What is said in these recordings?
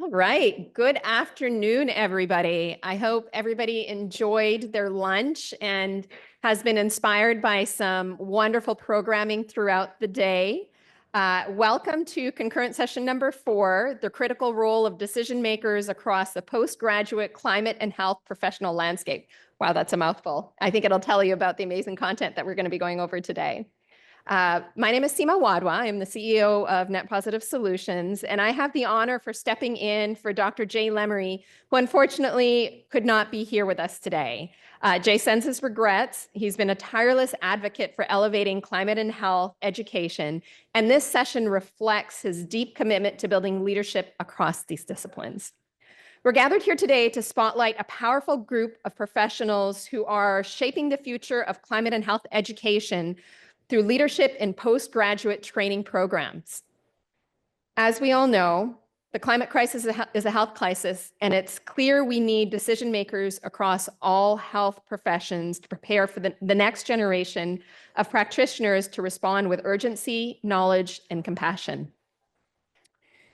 All right. Good afternoon, everybody. I hope everybody enjoyed their lunch and has been inspired by some wonderful programming throughout the day. Welcome to concurrent session number 4, the critical role of decision makers across the postgraduate climate and health professional landscape. Wow, that's a mouthful. I think it'll tell you about the amazing content that we're going to be going over today. My name is Seema Wadhwa. I'm the CEO of Net Positive Solutions, and I have the honor for stepping in for Dr. Jay Lemery, who unfortunately could not be here with us today. Jay sends his regrets. He's been a tireless advocate for elevating climate and health education, and this session reflects his deep commitment to building leadership across these disciplines. We're gathered here today to spotlight a powerful group of professionals who are shaping the future of climate and health education through leadership in postgraduate training programs. As we all know, the climate crisis is a health crisis, and it's clear we need decision makers across all health professions to prepare for the next generation of practitioners to respond with urgency, knowledge, and compassion.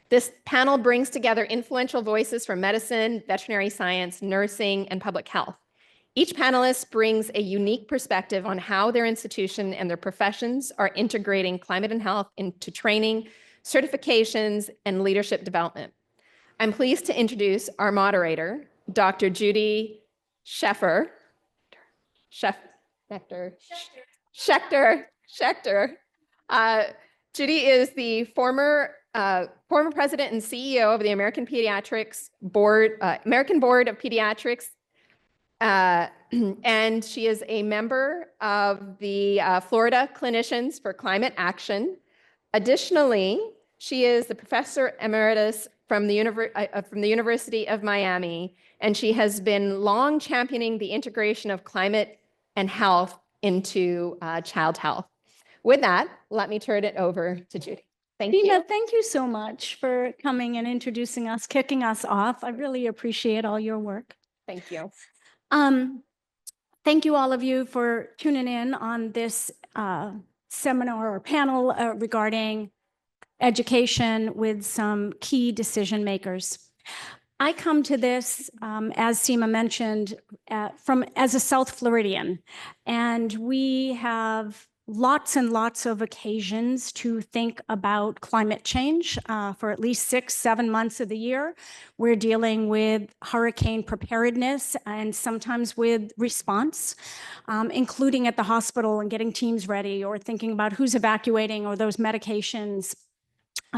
This panel brings together influential voices from medicine, veterinary science, nursing, and public health. Each panelist brings a unique perspective on how their institution and their professions are integrating climate and health into training, certifications, and leadership development. I'm pleased to introduce our moderator, Dr. Judy Schaechter. Judy is the former president and CEO of the American Board of Pediatrics. And she is a member of the Florida Clinicians for Climate Action. Additionally, she is the professor emeritus from the University of Miami, and she has been long championing the integration of climate and health into child health. With that, let me turn it over to Judy. Thank you. Thank you so much for coming and introducing us, kicking us off. I really appreciate all your work. Thank you. Thank you all of you for tuning in on this seminar or panel regarding education with some key decision makers. I come to this, as Seema mentioned, as a South Floridian, and we have lots and lots of occasions to think about climate change. For at least 6-7 months of the year, we're dealing with hurricane preparedness and sometimes with response, including at the hospital and getting teams ready or thinking about who's evacuating or those medications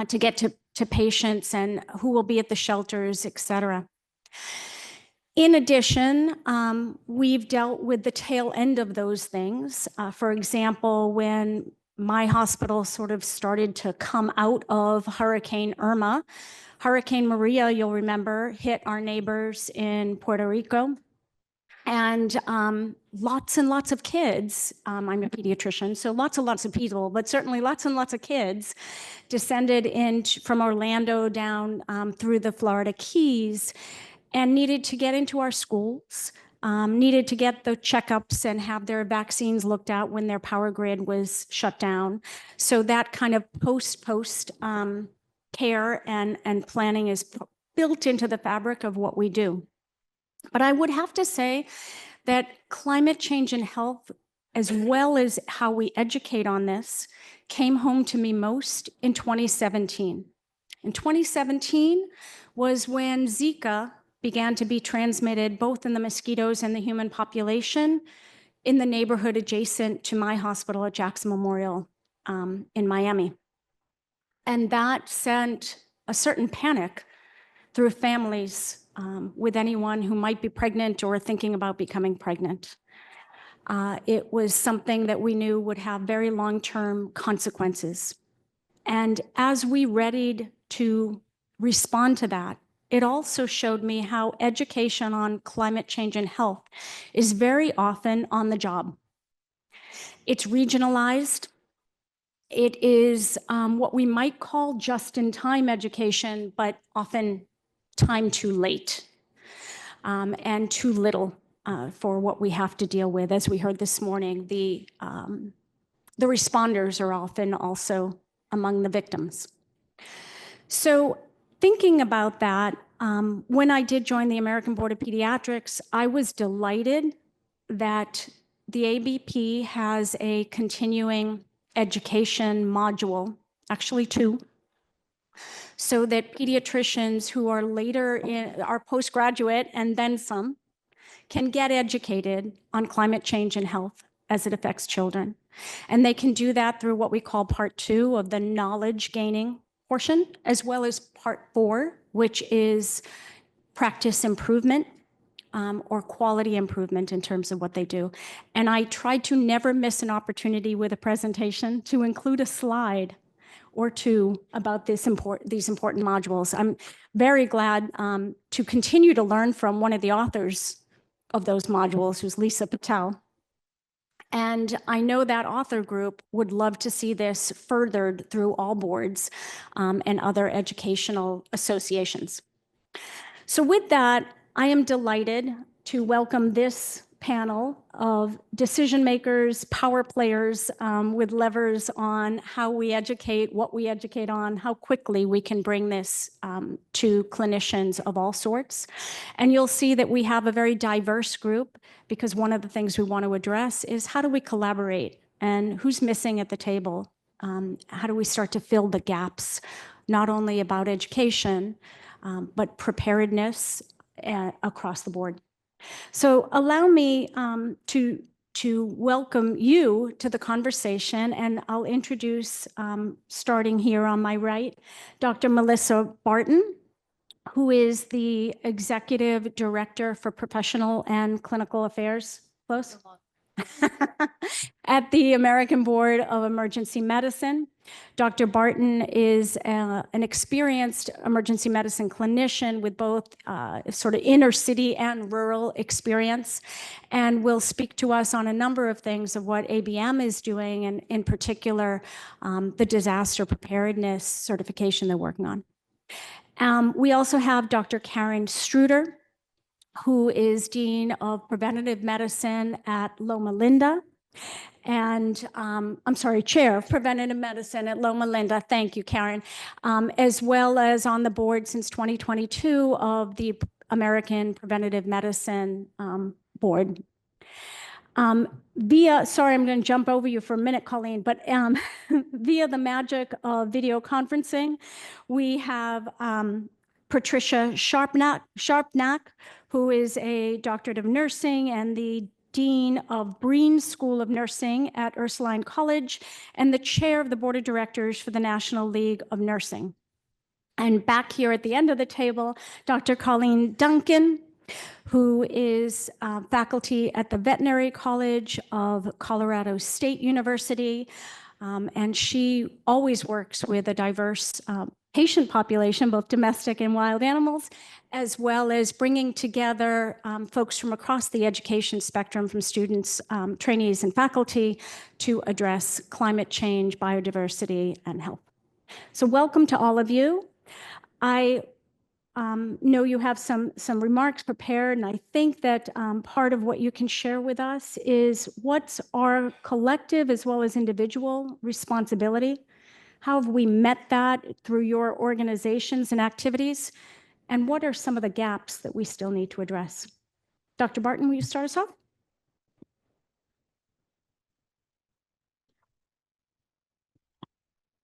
to get to patients and who will be at the shelters, et cetera. In addition, we've dealt with the tail end of those things. For example, when my hospital sort of started to come out of Hurricane Irma, Hurricane Maria, you'll remember, hit our neighbors in Puerto Rico. And lots and lots of kids, I'm a pediatrician, so lots and lots of people, but certainly lots and lots of kids descended from Orlando down through the Florida Keys and needed to get into our schools, needed to get the checkups and have their vaccines looked at when their power grid was shut down. So that kind of post care and planning is built into the fabric of what we do. But I would have to say that climate change and health, as well as how we educate on this, came home to me most in 2017. In 2017 was when Zika began to be transmitted both in the mosquitoes and the human population in the neighborhood adjacent to my hospital at Jackson Memorial in Miami. And that sent a certain panic through families with anyone who might be pregnant or thinking about becoming pregnant. It was something that we knew would have very long-term consequences. And as we readied to respond to that, it also showed me how education on climate change and health is very often on the job. It's regionalized. It is what we might call just-in-time education, but often time too late and too little for what we have to deal with. As we heard this morning, the responders are often also among the victims. So thinking about that, When I did join the American Board of Pediatrics, I was delighted that the ABP has a continuing education module, actually 2, so that pediatricians who are later in our postgraduate and then some can get educated on climate change and health as it affects children. And they can do that through what we call part 2 of the knowledge gaining portion, as well as part 4, which is practice improvement or quality improvement in terms of what they do. And I tried to never miss an opportunity with a presentation to include a slide or 2 about these important modules. I'm very glad to continue to learn from one of the authors of those modules, who's Lisa Patel. And I know that author group would love to see this furthered through all boards and other educational associations. So with that, I am delighted to welcome this panel of decision makers, power players with levers on how we educate, what we educate on, how quickly we can bring this to clinicians of all sorts. And you'll see that we have a very diverse group, because one of the things we want to address is how do we collaborate and who's missing at the table? How do we start to fill the gaps, not only about education, but preparedness across the board. So allow me to welcome you to the conversation, and I'll introduce, starting here on my right, Dr. Melissa Barton, who is the Executive Director for Professional and Clinical Affairs, close? At the American Board of Emergency Medicine. Dr. Barton is an experienced emergency medicine clinician with both sort of inner city and rural experience, and will speak to us on a number of things of what ABM is doing, and in particular, the disaster preparedness certification they're working on. We also have Dr. Karen Struder, who is Dean of Preventive Medicine at Loma Linda, and Chair of Preventive Medicine at Loma Linda. Thank you, Karen. As well as on the board since 2022 of the American Preventive Medicine Board. Sorry, I'm going to jump over you for a minute, Colleen, but via the magic of video conferencing, we have Patricia Sharpnack, who is a doctorate of nursing and the Dean of Breen School of Nursing at Ursuline College, and the chair of the board of directors for the National League of Nursing. And back here at the end of the table, Dr. Colleen Duncan, who is faculty at the Veterinary College of Colorado State University. And she always works with a diverse patient population, both domestic and wild animals, as well as bringing together folks from across the education spectrum, from students, trainees, and faculty, to address climate change, biodiversity, and health. So welcome to all of you. I know you have some remarks prepared, and I think that part of what you can share with us is what's our collective as well as individual responsibility. How have we met that through your organizations and activities? And what are some of the gaps that we still need to address? Dr. Barton, will you start us off?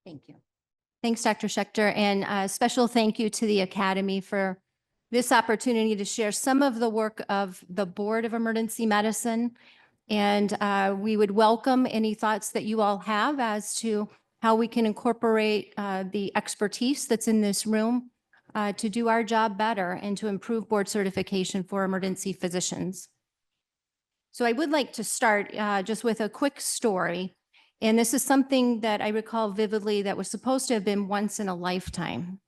Thank you. Thanks, Dr. Schaechter, and a special thank you to the Academy for this opportunity to share some of the work of the Board of Emergency Medicine. And we would welcome any thoughts that you all have as to how we can incorporate the expertise that's in this room to do our job better and to improve board certification for emergency physicians. So I would like to start just with a quick story. And this is something that I recall vividly that was supposed to have been once in a lifetime.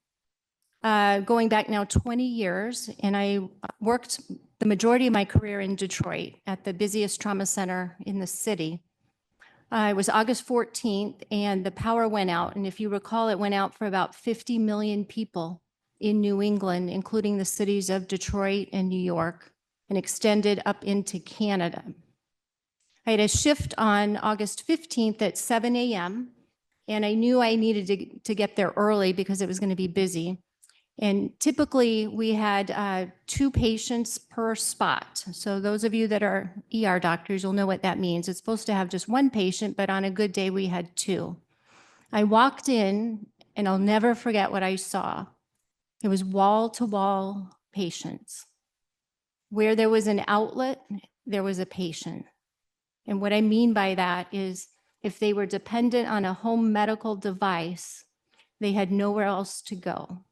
Going back now 20 years, and I worked the majority of my career in Detroit at the busiest trauma center in the city. It was August 14th, and the power went out. And if you recall, it went out for about 50 million people in New England, including the cities of Detroit and New York, and extended up into Canada. I had a shift on August 15th at 7 a.m., and I knew I needed to get there early because it was going to be busy. And typically we had 2 patients per spot. So those of you that are ER doctors, you'll know what that means. It's supposed to have just 1 patient, but on a good day we had 2. I walked in and I'll never forget what I saw. It was wall-to-wall patients. Where there was an outlet, there was a patient. And what I mean by that is if they were dependent on a home medical device, they had nowhere else to go.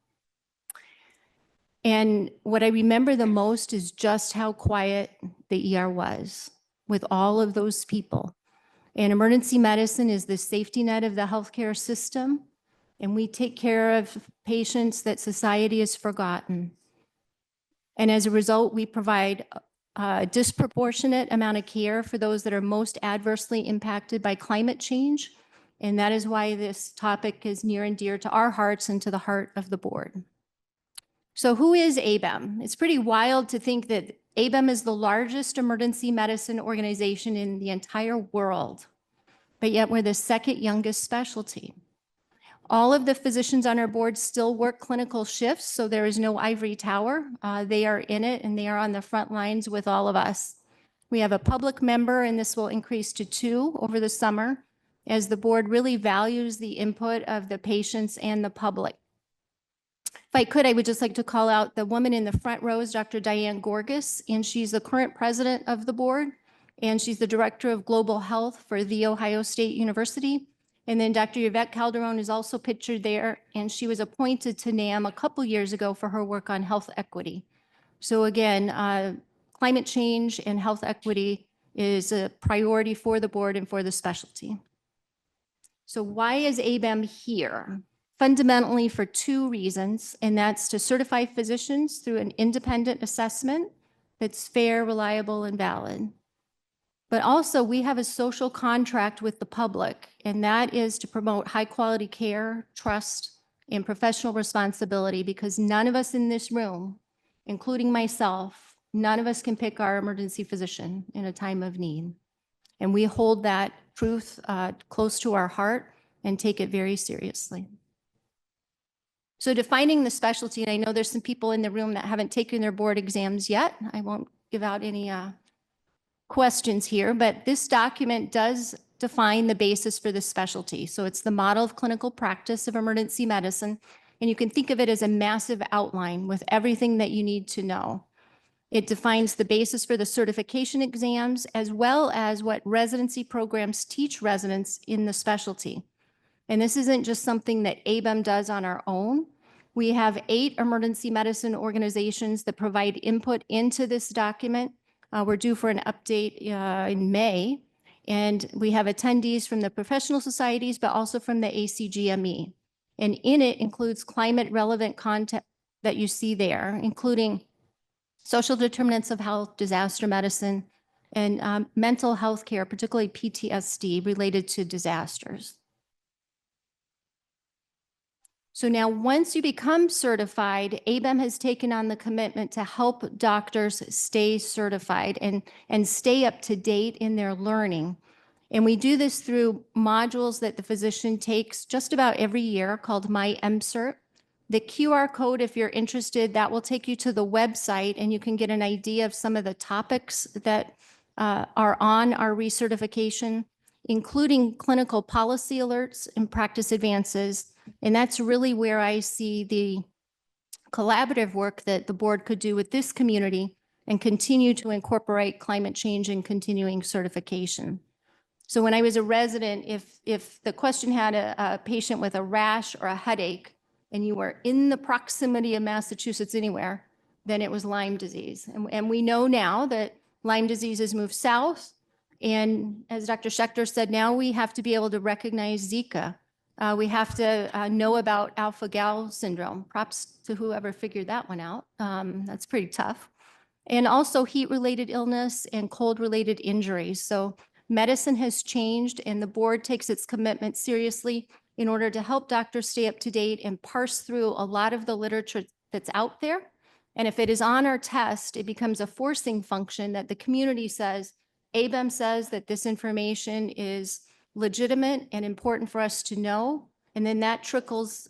And what I remember the most is just how quiet the ER was with all of those people. And emergency medicine is the safety net of the healthcare system. And we take care of patients that society has forgotten. And as a result, we provide a disproportionate amount of care for those that are most adversely impacted by climate change. And that is why this topic is near and dear to our hearts and to the heart of the board. So who is ABEM? It's pretty wild to think that ABEM is the largest emergency medicine organization in the entire world, but yet we're the 2nd youngest specialty. All of the physicians on our board still work clinical shifts, so there is no ivory tower. They are in it and they are on the front lines with all of us. We have a public member, and this will increase to 2 over the summer, as the board really values the input of the patients and the public. If I could, I would just like to call out the woman in the front row is Dr. Diane Gorgas, and she's the current president of the board, and she's the director of global health for The Ohio State University. And then Dr. Yvette Calderon is also pictured there, and she was appointed to NAM a couple years ago for her work on health equity. So again, climate change and health equity is a priority for the board and for the specialty. So why is ABEM here? Fundamentally for 2 reasons, and that's to certify physicians through an independent assessment that's fair, reliable, and valid. But also we have a social contract with the public, and that is to promote high-quality care, trust, and professional responsibility, because none of us in this room, including myself, none of us can pick our emergency physician in a time of need. And we hold that truth close to our heart and take it very seriously. So defining the specialty, and I know there's some people in the room that haven't taken their board exams yet. I won't give out any questions here, but this document does define the basis for the specialty. So it's the model of clinical practice of emergency medicine, and you can think of it as a massive outline with everything that you need to know. It defines the basis for the certification exams, as well as what residency programs teach residents in the specialty. And this isn't just something that ABEM does on our own. We have 8 emergency medicine organizations that provide input into this document. We're due for an update in May, and we have attendees from the professional societies, but also from the ACGME. And in it includes climate relevant content that you see there, including social determinants of health, disaster medicine, and mental health care, particularly PTSD related to disasters. So now once you become certified, ABEM has taken on the commitment to help doctors stay certified and stay up to date in their learning. And we do this through modules that the physician takes just about every year called My MCert. The QR code, if you're interested, that will take you to the website and you can get an idea of some of the topics that are on our recertification, including clinical policy alerts and practice advances. And that's really where I see the collaborative work that the board could do with this community and continue to incorporate climate change and continuing certification. So when I was a resident, if the question had a patient with a rash or a headache and you were in the proximity of Massachusetts anywhere, then it was Lyme disease. And we know now that Lyme disease has moved south. And as Dr. Schaechter said, now we have to be able to recognize Zika. We have to know about alpha-gal syndrome. Props to whoever figured that one out. That's pretty tough. And also heat-related illness and cold-related injuries. So medicine has changed, and the board takes its commitment seriously in order to help doctors stay up to date and parse through a lot of the literature that's out there. And if it is on our test, it becomes a forcing function that the community says, ABEM says that this information is legitimate and important for us to know. And then that trickles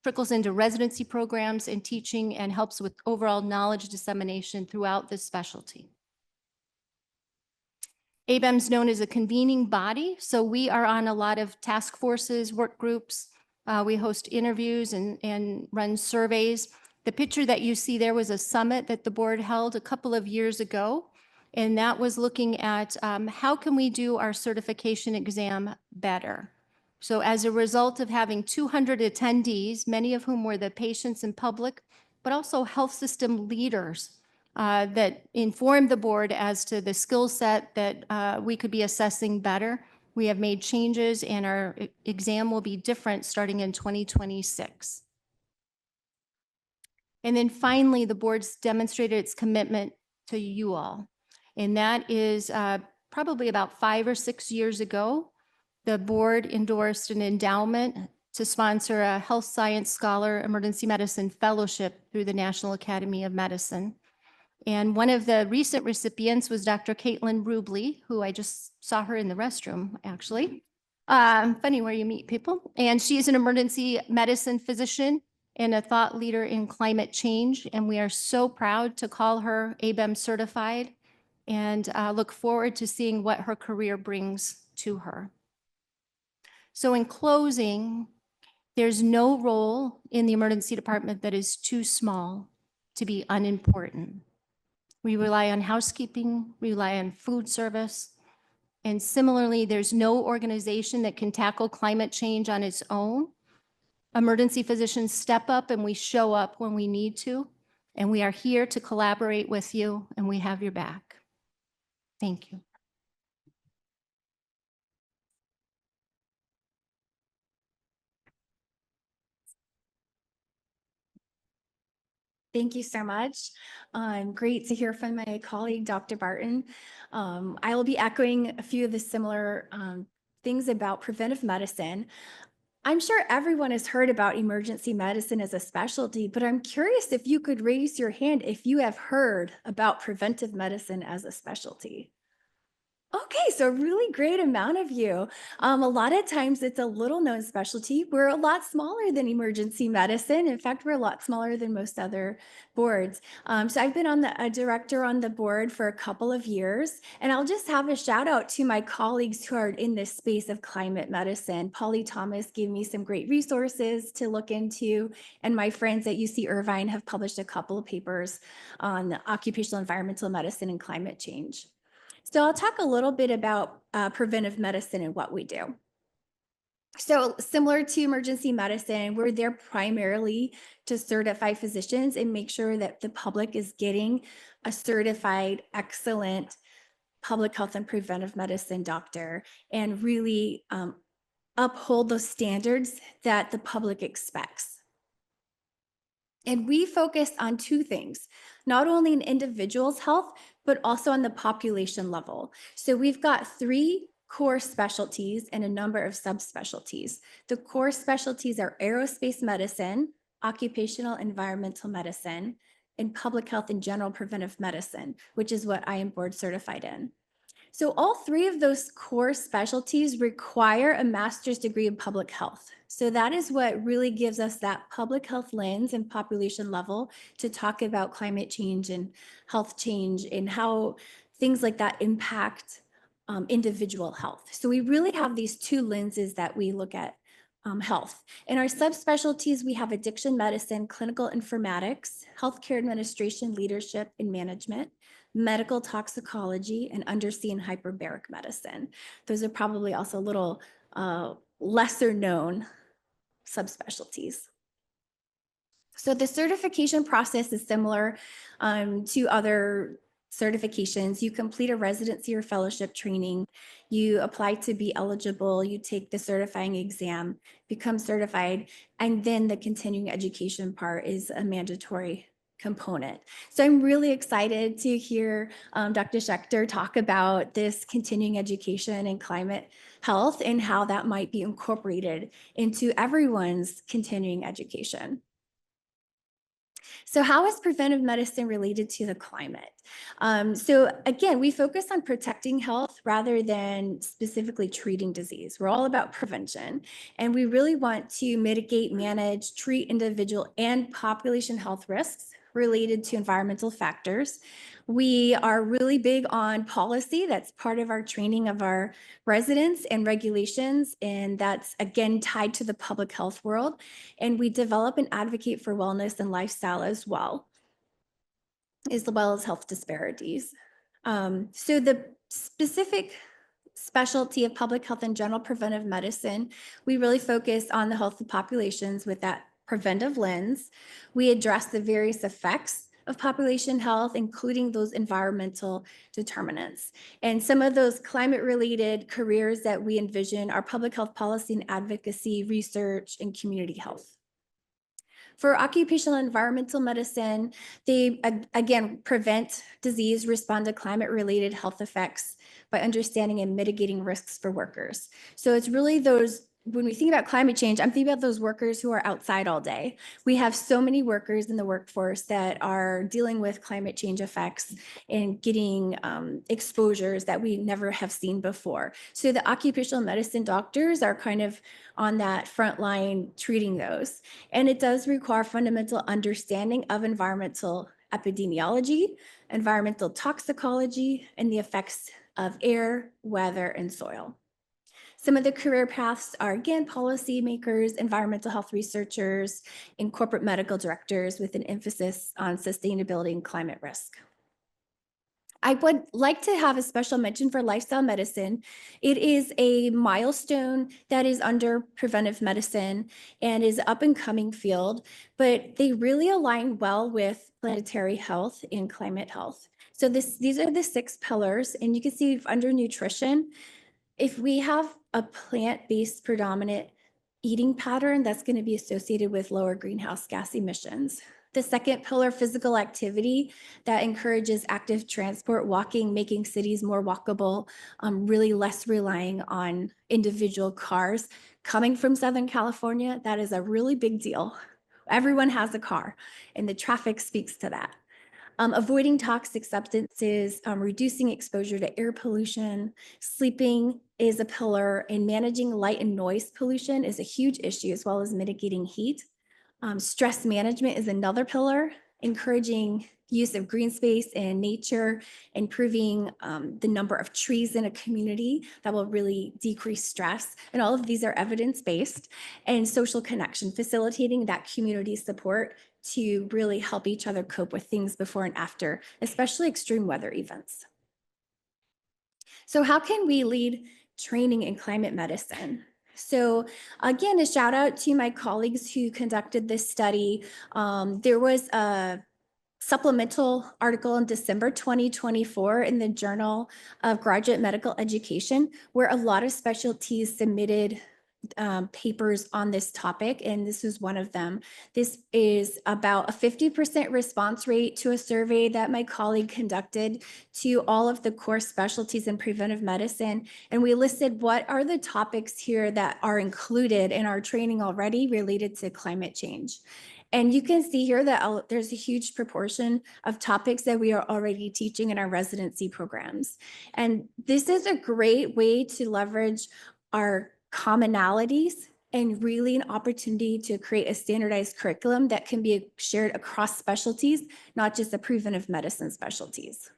trickles into residency programs and teaching and helps with overall knowledge dissemination throughout this specialty. ABEM is known as a convening body, so we are on a lot of task forces, work groups. We host interviews and run surveys. The picture that you see there was a summit that the board held a couple of years ago, and that was looking at how can we do our certification exam better. So as a result of having 200 attendees, many of whom were the patients and public, but also health system leaders that informed the board as to the skill set that we could be assessing better. We have made changes and our exam will be different starting in 2026. And then finally, the board's demonstrated its commitment to you all. And that is probably about 5 or 6 years ago, the board endorsed an endowment to sponsor a health science scholar emergency medicine fellowship through the National Academy of Medicine. And one of the recent recipients was Dr. Caitlin Rubley, who I just saw her in the restroom, actually. Funny where you meet people. And she is an emergency medicine physician and a thought leader in climate change. And we are so proud to call her ABEM certified and look forward to seeing what her career brings to her. So in closing, there's no role in the emergency department that is too small to be unimportant. We rely on housekeeping, we rely on food service, and similarly, there's no organization that can tackle climate change on its own. Emergency physicians step up and we show up when we need to, and we are here to collaborate with you, and we have your back. Thank you. Thank you so much. Great to hear from my colleague, Dr. Barton. I will be echoing a few of the similar things about preventive medicine. I'm sure everyone has heard about emergency medicine as a specialty, but I'm curious if you could raise your hand if you have heard about preventive medicine as a specialty. Okay, so a really great amount of you. A lot of times it's a little known specialty. We're a lot smaller than emergency medicine. In fact, we're a lot smaller than most other boards. So I've been a director on the board for a couple of years, and I'll just have a shout out to my colleagues who are in this space of climate medicine. Polly Thomas gave me some great resources to look into, and my friends at UC Irvine have published a couple of papers on occupational environmental medicine and climate change. So I'll talk a little bit about preventive medicine and what we do. So similar to emergency medicine, we're there primarily to certify physicians and make sure that the public is getting a certified, excellent public health and preventive medicine doctor and really uphold those standards that the public expects. And we focus on two things, not only in individuals' health, but also on the population level. So we've got 3 core specialties and a number of subspecialties. The core specialties are aerospace medicine, occupational environmental medicine, and public health and general preventive medicine, which is what I am board certified in. So all 3 of those core specialties require a master's degree in public health. So that is what really gives us that public health lens and population level to talk about climate change and health change and how things like that impact individual health. So we really have these 2 lenses that we look at health. In our subspecialties, we have addiction medicine, clinical informatics, healthcare administration, leadership and management, medical toxicology, and undersea and hyperbaric medicine. Those are probably also a little lesser known subspecialties. So the certification process is similar to other certifications. You complete a residency or fellowship training, you apply to be eligible, you take the certifying exam, become certified, and then the continuing education part is a mandatory component. So I'm really excited to hear Dr. Schaechter talk about this continuing education and climate health and how that might be incorporated into everyone's continuing education. So how is preventive medicine related to the climate? So again, we focus on protecting health rather than specifically treating disease. We're all about prevention, and we really want to mitigate, manage, treat individual and population health risks related to environmental factors. We are really big on policy. That's part of our training of our residents and regulations, and that's again tied to the public health world. And we develop and advocate for wellness and lifestyle as well as health disparities. So the specific specialty of public health and general preventive medicine, we really focus on the health of populations with that preventive lens. We address the various effects of population health, including those environmental determinants. And some of those climate-related careers that we envision are public health policy and advocacy, research, and community health. For occupational and environmental medicine, they, again, prevent disease, respond to climate-related health effects by understanding and mitigating risks for workers. So it's really those, when we think about climate change, I'm thinking about those workers who are outside all day. We have so many workers in the workforce that are dealing with climate change effects and getting exposures that we never have seen before. So the occupational medicine doctors are kind of on that front line treating those. And it does require fundamental understanding of environmental epidemiology, environmental toxicology, and the effects of air, weather, and soil. Some of the career paths are, again, policymakers, environmental health researchers, and corporate medical directors with an emphasis on sustainability and climate risk. I would like to have a special mention for lifestyle medicine. It is a milestone that is under preventive medicine and is up and coming field, but they really align well with planetary health and climate health. So these are the 6 pillars, and you can see under nutrition, if we have a plant-based predominant eating pattern, that's going to be associated with lower greenhouse gas emissions. The second pillar, physical activity, that encourages active transport, walking, making cities more walkable, really less relying on individual cars. Coming from Southern California, that is a really big deal. Everyone has a car, and the traffic speaks to that. Avoiding toxic substances, reducing exposure to air pollution, sleeping is a pillar, and managing light and noise pollution is a huge issue, as well as mitigating heat. Stress management is another pillar, encouraging use of green space and nature, improving the number of trees in a community that will really decrease stress. And all of these are evidence-based. And social connection, facilitating that community support to really help each other cope with things before and after, especially extreme weather events. So how can we lead training in climate medicine? So again, a shout out to my colleagues who conducted this study. There was a supplemental article in December 2024 in the Journal of Graduate Medical Education, where a lot of specialties submitted papers on this topic, and this is one of them. This is about a 50% response rate to a survey that my colleague conducted to all of the core specialties in preventive medicine. And we listed what are the topics here that are included in our training already related to climate change. And you can see here that there's a huge proportion of topics that we are already teaching in our residency programs. And this is a great way to leverage our commonalities and really an opportunity to create a standardized curriculum that can be shared across specialties, not just the preventive medicine specialties.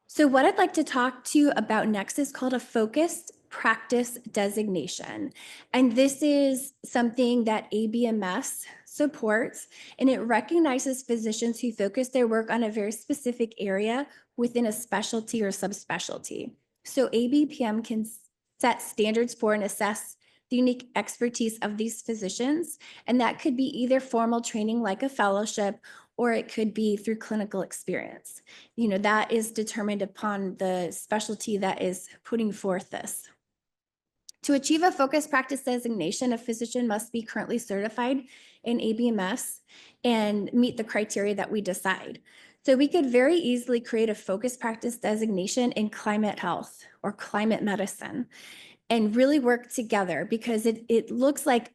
So what I'd like to talk to you about next is called a focused practice designation. And this is something that ABMS supports, and it recognizes physicians who focus their work on a very specific area within a specialty or subspecialty. So ABPM can set standards for and assess the unique expertise of these physicians, and that could be either formal training like a fellowship, or it could be through clinical experience. You know, that is determined upon the specialty that is putting forth this. To achieve a focused practice designation, a physician must be currently certified in ABMS and meet the criteria that we decide. So we could very easily create a focused practice designation in climate health or climate medicine and really work together, because it looks like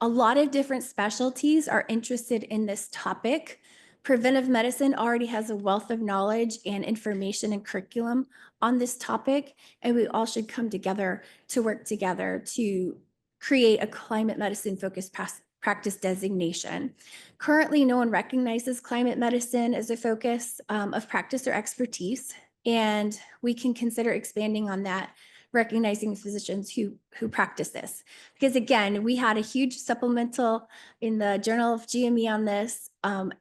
A lot of different specialties are interested in this topic. Preventive medicine already has a wealth of knowledge and information and curriculum on this topic, and we all should come together to work together to create a climate medicine focused practice designation. Currently, no one recognizes climate medicine as a focus of practice or expertise, and we can consider expanding on that, recognizing physicians who practice this. Because again, we had a huge supplemental in the Journal of GME on this.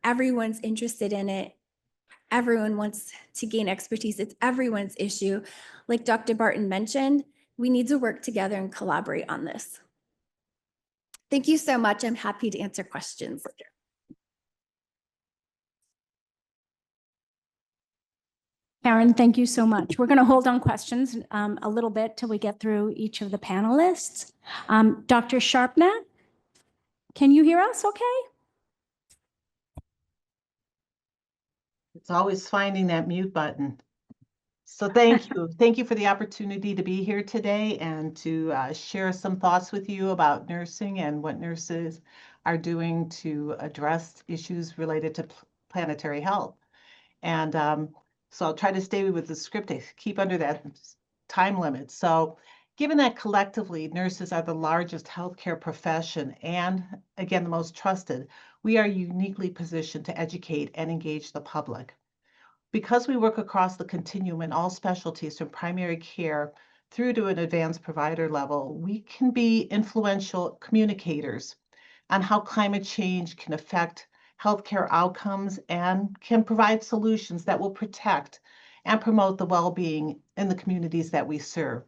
Everyone's interested in it. Everyone wants to gain expertise. It's everyone's issue. Like Dr. Barton mentioned, we need to work together and collaborate on this. Thank you so much. I'm happy to answer questions. Karen, thank you so much. We're going to hold on questions a little bit till we get through each of the panelists. Dr. Sharpnack, can you hear us okay? It's always finding that mute button. So thank you. Thank you for the opportunity to be here today and to share some thoughts with you about nursing and what nurses are doing to address issues related to planetary health. And so I'll try to stay with the script to keep under that time limit. So given that collectively nurses are the largest healthcare profession and again, the most trusted, we are uniquely positioned to educate and engage the public. Because we work across the continuum in all specialties from primary care through to an advanced provider level, we can be influential communicators on how climate change can affect healthcare outcomes and can provide solutions that will protect and promote the well-being in the communities that we serve.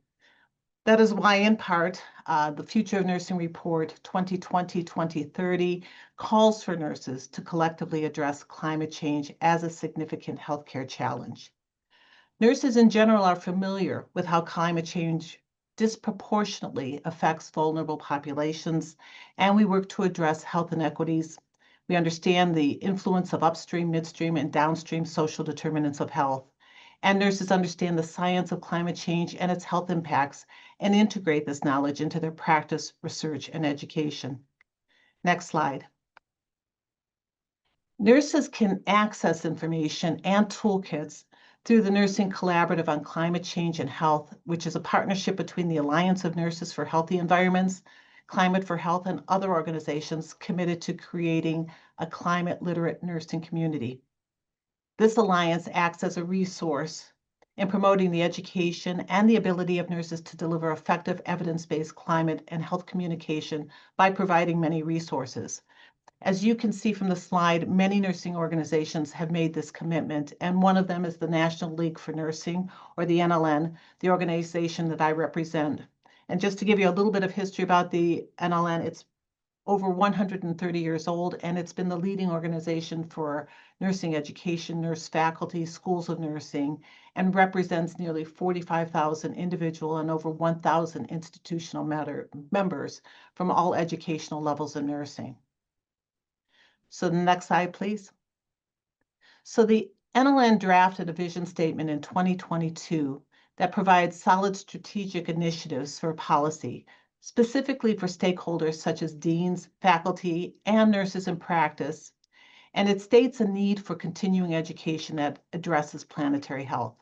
That is why, in part, the Future of Nursing Report 2020-2030 calls for nurses to collectively address climate change as a significant healthcare challenge. Nurses in general are familiar with how climate change disproportionately affects vulnerable populations, and we work to address health inequities. We understand the influence of upstream, midstream, and downstream social determinants of health. And nurses understand the science of climate change and its health impacts and integrate this knowledge into their practice, research, and education. Next slide. Nurses can access information and toolkits through the Nursing Collaborative on Climate Change and Health, which is a partnership between the Alliance of Nurses for Healthy Environments, Climate for Health, and other organizations committed to creating a climate literate nursing community. This alliance acts as a resource in promoting the education and the ability of nurses to deliver effective evidence-based climate and health communication by providing many resources. As you can see from the slide, many nursing organizations have made this commitment, and one of them is the National League for Nursing, or the NLN, the organization that I represent. And just to give you a little bit of history about the NLN, it's over 130 years old, and it's been the leading organization for nursing education, nurse faculty, schools of nursing, and represents nearly 45,000 individual and over 1,000 institutional members from all educational levels of nursing. So the next slide, please. So the NLN drafted a vision statement in 2022 that provides solid strategic initiatives for policy, specifically for stakeholders such as deans, faculty, and nurses in practice. And it states a need for continuing education that addresses planetary health.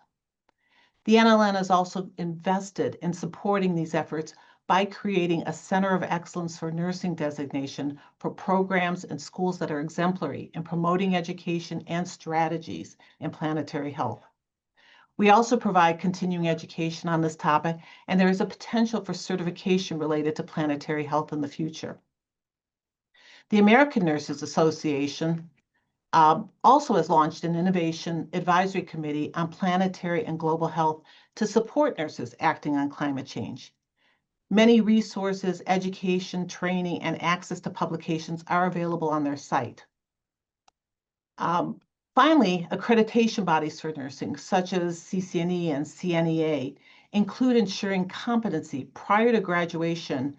The NLN has also invested in supporting these efforts by creating a Center of Excellence for Nursing designation for programs and schools that are exemplary in promoting education and strategies in planetary health. We also provide continuing education on this topic, and there is a potential for certification related to planetary health in the future. The American Nurses Association also has launched an Innovation Advisory Committee on Planetary and Global Health to support nurses acting on climate change. Many resources, education, training, and access to publications are available on their site. Finally, accreditation bodies for nursing, such as CCNE and CNEA, include ensuring competency prior to graduation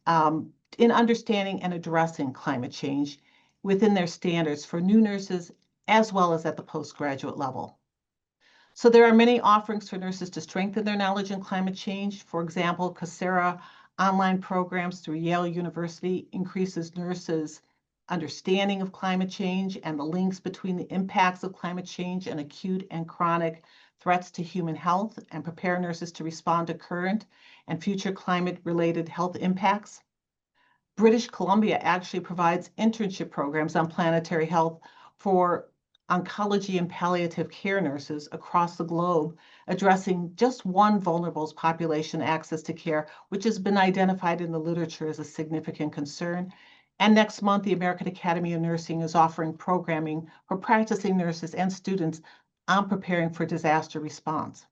in understanding and addressing climate change within their standards for new nurses, as well as at the postgraduate level. So there are many offerings for nurses to strengthen their knowledge in climate change. For example, Coursera Online programs through Yale University increases nurses' understanding of climate change and the links between the impacts of climate change and acute and chronic threats to human health, and prepare nurses to respond to current and future climate-related health impacts. British Columbia actually provides internship programs on planetary health for oncology and palliative care nurses across the globe, addressing just one vulnerable population access to care, which has been identified in the literature as a significant concern. And next month, the American Academy of Nursing is offering programming for practicing nurses and students on preparing for disaster response.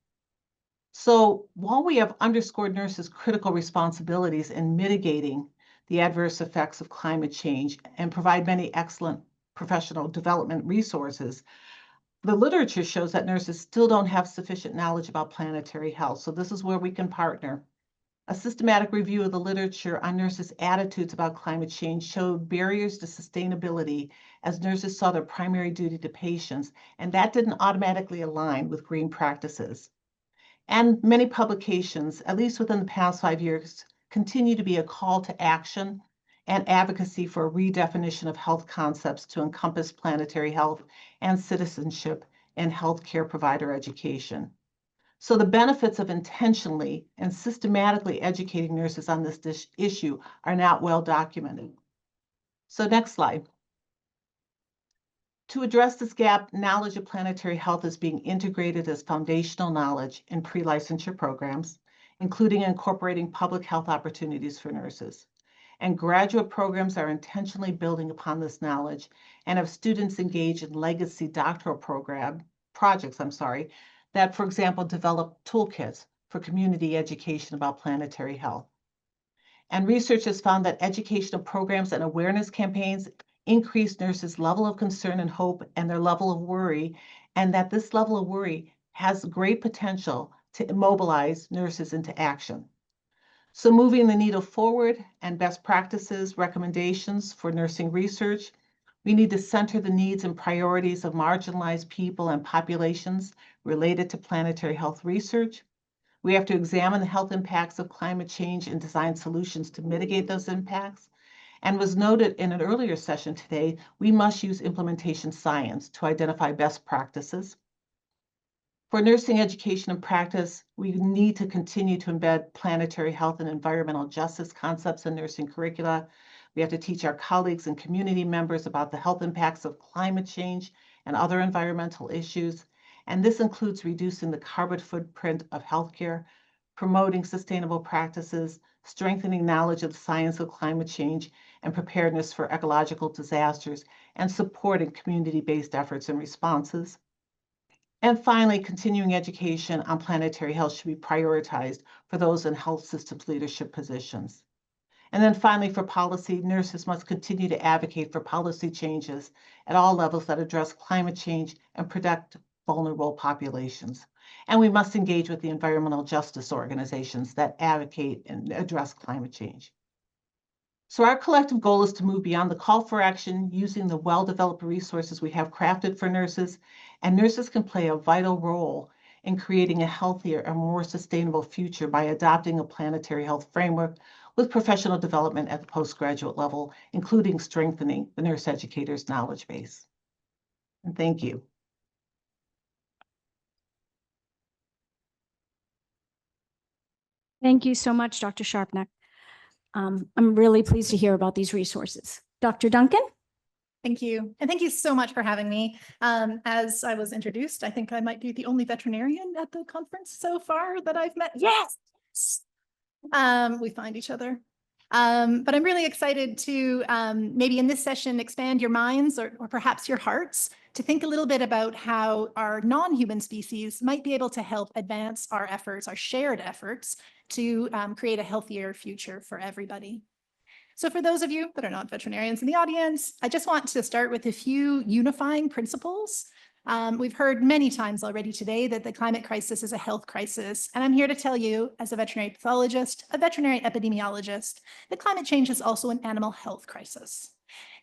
So while we have underscored nurses' critical responsibilities in mitigating the adverse effects of climate change and provide many excellent professional development resources, the literature shows that nurses still don't have sufficient knowledge about planetary health. So this is where we can partner. A systematic review of the literature on nurses' attitudes about climate change showed barriers to sustainability as nurses saw their primary duty to patients, and that didn't automatically align with green practices. And many publications, at least within the past 5 years, continue to be a call to action and advocacy for a redefinition of health concepts to encompass planetary health and citizenship in healthcare provider education. So the benefits of intentionally and systematically educating nurses on this issue are not well documented. So next slide. To address this gap, knowledge of planetary health is being integrated as foundational knowledge in pre-licensure programs, including incorporating public health opportunities for nurses. And graduate programs are intentionally building upon this knowledge and have students engage in legacy doctoral projects that, for example, develop toolkits for community education about planetary health. And research has found that educational programs and awareness campaigns increase nurses' level of concern and hope and their level of worry, and that this level of worry has great potential to immobilize nurses into action. So moving the needle forward and best practices, recommendations for nursing research, we need to center the needs and priorities of marginalized people and populations related to planetary health research. We have to examine the health impacts of climate change and design solutions to mitigate those impacts. And was noted in an earlier session today, we must use implementation science to identify best practices. For nursing education and practice, we need to continue to embed planetary health and environmental justice concepts in nursing curricula. We have to teach our colleagues and community members about the health impacts of climate change and other environmental issues. And this includes reducing the carbon footprint of healthcare, promoting sustainable practices, strengthening knowledge of the science of climate change and preparedness for ecological disasters, and supporting community-based efforts and responses. And finally, continuing education on planetary health should be prioritized for those in health systems leadership positions. And then finally, for policy, nurses must continue to advocate for policy changes at all levels that address climate change and protect vulnerable populations. And we must engage with the environmental justice organizations that advocate and address climate change. So our collective goal is to move beyond the call for action using the well-developed resources we have crafted for nurses, and nurses can play a vital role in creating a healthier and more sustainable future by adopting a planetary health framework with professional development at the postgraduate level, including strengthening the nurse educators' knowledge base. And thank you. Thank you so much, Dr. Sharpnack. I'm really pleased to hear about these resources. Dr. Duncan? Thank you. And thank you so much for having me. As I was introduced, I think I might be the only veterinarian at the conference so far that I've met. Yes. We find each other. But I'm really excited to maybe in this session expand your minds or perhaps your hearts to think a little bit about how our non-human species might be able to help advance our efforts, our shared efforts to create a healthier future for everybody. So for those of you that are not veterinarians in the audience, I just want to start with a few unifying principles. We've heard many times already today that the climate crisis is a health crisis, and I'm here to tell you, as a veterinary pathologist, a veterinary epidemiologist, that climate change is also an animal health crisis.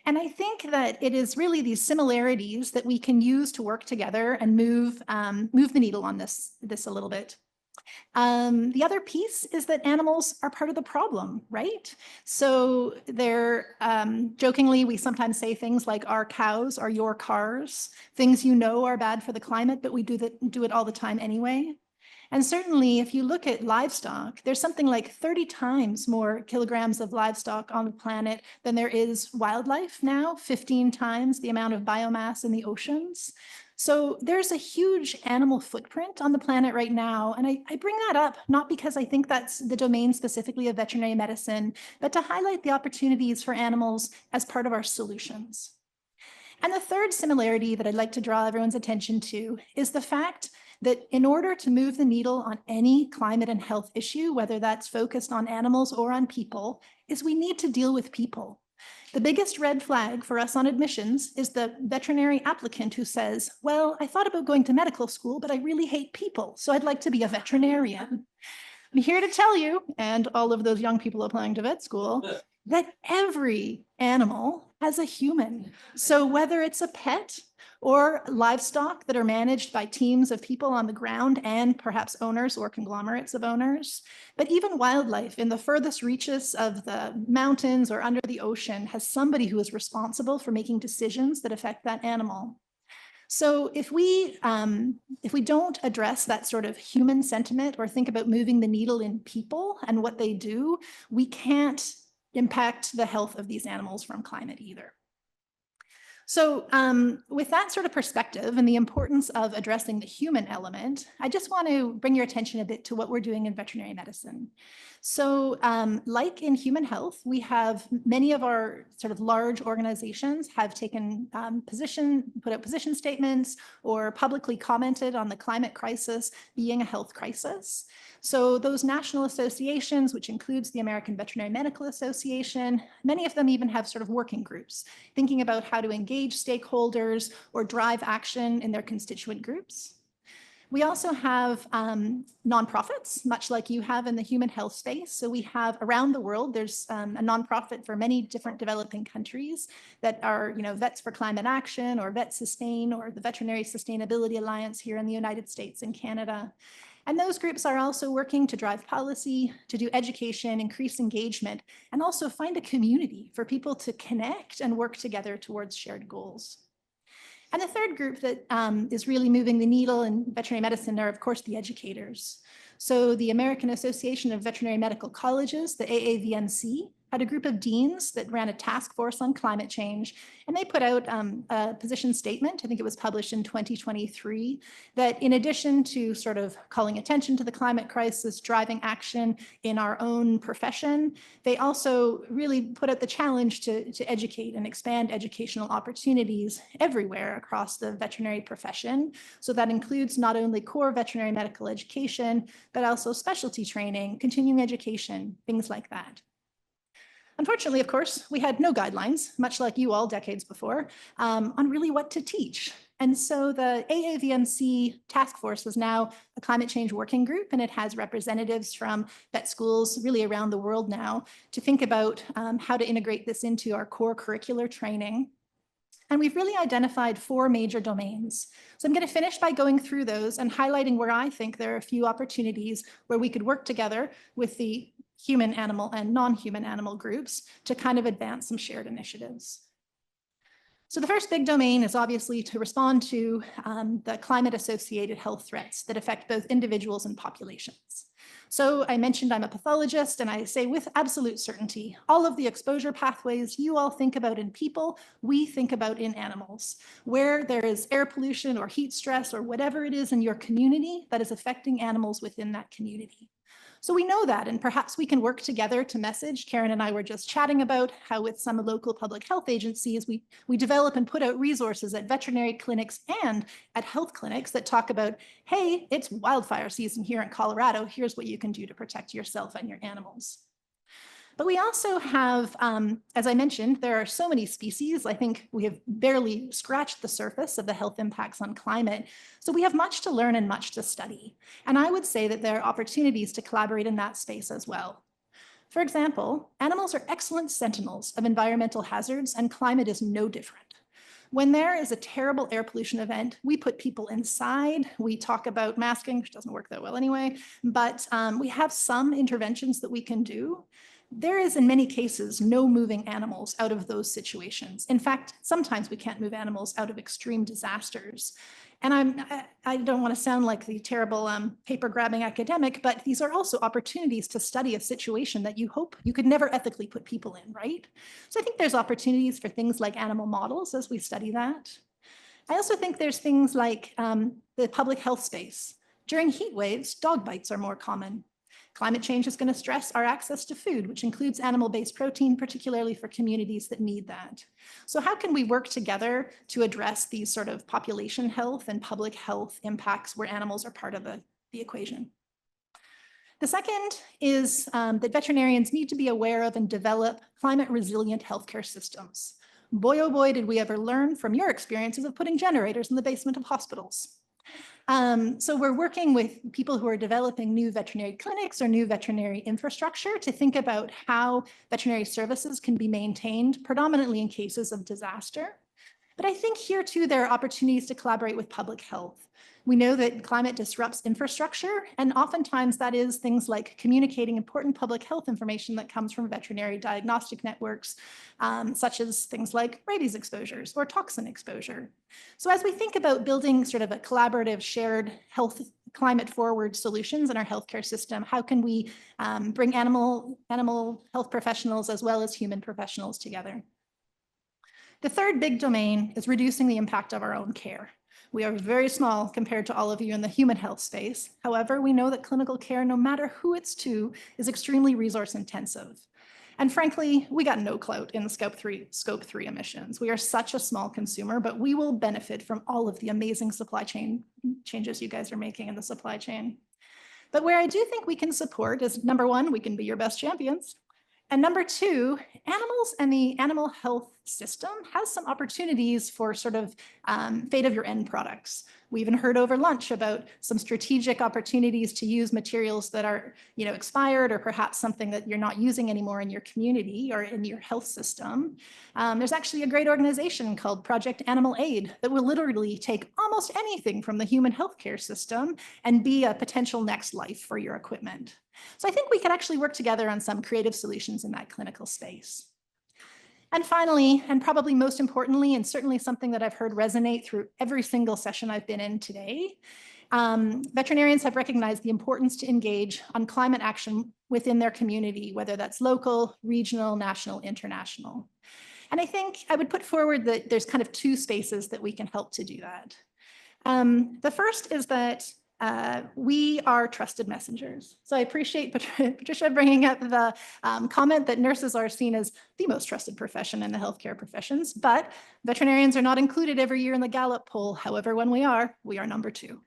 And I think that it is really these similarities that we can use to work together and move the needle on this a little bit. The other piece is that animals are part of the problem, right? So they're jokingly, we sometimes say things like our cows are your cars, things you know are bad for the climate, but we do it all the time anyway. And certainly, if you look at livestock, there's something like 30 times more kilograms of livestock on the planet than there is wildlife now, 15 times the amount of biomass in the oceans. So there's a huge animal footprint on the planet right now. And I bring that up, not because I think that's the domain specifically of veterinary medicine, but to highlight the opportunities for animals as part of our solutions. And the third similarity that I'd like to draw everyone's attention to is the fact that in order to move the needle on any climate and health issue, whether that's focused on animals or on people, is we need to deal with people. The biggest red flag for us on admissions is the veterinary applicant who says, well, I thought about going to medical school, but I really hate people, so I'd like to be a veterinarian. I'm here to tell you, and all of those young people applying to vet school, that every animal has a human. So whether it's a pet or livestock that are managed by teams of people on the ground and perhaps owners or conglomerates of owners, but even wildlife in the furthest reaches of the mountains or under the ocean has somebody who is responsible for making decisions that affect that animal. So if we don't address that sort of human sentiment or think about moving the needle in people and what they do, we can't impact the health of these animals from climate either. So with that sort of perspective and the importance of addressing the human element, I just want to bring your attention a bit to what we're doing in veterinary medicine. So like in human health, we have many of our sort of large organizations have taken put out position statements or publicly commented on the climate crisis being a health crisis. So those national associations, which includes the American Veterinary Medical Association, many of them even have sort of working groups thinking about how to engage stakeholders or drive action in their constituent groups. We also have nonprofits, much like you have in the human health space. So we have around the world, there's a nonprofit for many different developing countries that are, Vets for Climate Action or Vet Sustain or the Veterinary Sustainability Alliance here in the United States and Canada. And those groups are also working to drive policy, to do education, increase engagement, and also find a community for people to connect and work together towards shared goals. And the third group that is really moving the needle in veterinary medicine are, of course, the educators. So the American Association of Veterinary Medical Colleges, the AAVMC, had a group of deans that ran a task force on climate change, and they put out a position statement, I think it was published in 2023, that in addition to sort of calling attention to the climate crisis, driving action in our own profession, they also really put out the challenge to educate and expand educational opportunities everywhere across the veterinary profession. So that includes not only core veterinary medical education, but also specialty training, continuing education, things like that. Unfortunately, of course, we had no guidelines, much like you all decades before, on really what to teach. And so the AAVMC task force is now a climate change working group, and it has representatives from vet schools really around the world now to think about how to integrate this into our core curricular training. And we've really identified 4 major domains. So I'm going to finish by going through those and highlighting where I think there are a few opportunities where we could work together with the human animal and non-human animal groups to kind of advance some shared initiatives. So the first big domain is obviously to respond to the climate-associated health threats that affect both individuals and populations. So I mentioned I'm a pathologist, and I say with absolute certainty, all of the exposure pathways you all think about in people, we think about in animals. Where there is air pollution or heat stress or whatever it is in your community that is affecting animals within that community. So we know that, and perhaps we can work together to message. Karen and I were just chatting about how with some local public health agencies, we develop and put out resources at veterinary clinics and at health clinics that talk about, hey, it's wildfire season here in Colorado. Here's what you can do to protect yourself and your animals. But we also have, as I mentioned, there are so many species. I think we have barely scratched the surface of the health impacts on climate. So we have much to learn and much to study. And I would say that there are opportunities to collaborate in that space as well. For example, animals are excellent sentinels of environmental hazards, and climate is no different. When there is a terrible air pollution event, we put people inside. We talk about masking, which doesn't work that well anyway, but we have some interventions that we can do. There is, in many cases, no moving animals out of those situations. In fact, sometimes we can't move animals out of extreme disasters. And I don't want to sound like the terrible paper grabbing academic, but these are also opportunities to study a situation that you hope you could never ethically put people in, right? So I think there's opportunities for things like animal models as we study that. I also think there's things like the public health space. During heat waves, dog bites are more common. Climate change is going to stress our access to food, which includes animal-based protein, particularly for communities that need that. So how can we work together to address these sort of population health and public health impacts where animals are part of the equation? The second is that veterinarians need to be aware of and develop climate-resilient healthcare systems. Boy, oh boy, did we ever learn from your experiences of putting generators in the basement of hospitals. So we're working with people who are developing new veterinary clinics or new veterinary infrastructure to think about how veterinary services can be maintained, predominantly in cases of disaster. But I think here too, there are opportunities to collaborate with public health. We know that climate disrupts infrastructure, and oftentimes that is things like communicating important public health information that comes from veterinary diagnostic networks, such as things like rabies exposures or toxin exposure. So as we think about building sort of a collaborative, shared health, climate forward solutions in our healthcare system, how can we bring animal health professionals as well as human professionals together? The third big domain is reducing the impact of our own care. We are very small compared to all of you in the human health space. However, we know that clinical care, no matter who it's to, is extremely resource intensive. And frankly, we got no clout in scope 3 emissions. We are such a small consumer, but we will benefit from all of the amazing supply chain changes you guys are making in the supply chain. But where I do think we can support is, number one, we can be your best champions. And number two, animals and the animal health system has some opportunities for sort of fate of your end products. We even heard over lunch about some strategic opportunities to use materials that are, expired, or perhaps something that you're not using anymore in your community or in your health system. There's actually a great organization called Project Animal Aid that will literally take almost anything from the human healthcare system and be a potential next life for your equipment. So I think we could actually work together on some creative solutions in that clinical space. And finally, and probably most importantly, and certainly something that I've heard resonate through every single session I've been in today, veterinarians have recognized the importance to engage on climate action within their community, whether that's local, regional, national, international. And I think I would put forward that there's kind of two spaces that we can help to do that. The first is that we are trusted messengers. So I appreciate Patricia bringing up the comment that nurses are seen as the most trusted profession in the healthcare professions, but veterinarians are not included every year in the Gallup poll. However, when we are number 2.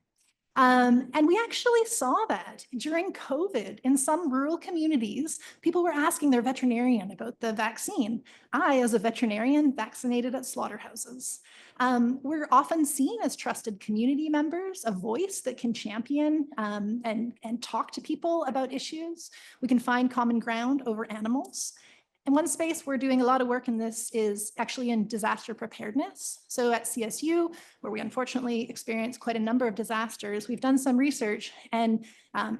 And we actually saw that during COVID in some rural communities, people were asking their veterinarian about the vaccine. I, as a veterinarian, vaccinated at slaughterhouses. We're often seen as trusted community members, a voice that can champion and talk to people about issues. We can find common ground over animals. And one space we're doing a lot of work in this is actually in disaster preparedness. So at CSU, where we unfortunately experienced quite a number of disasters, we've done some research, and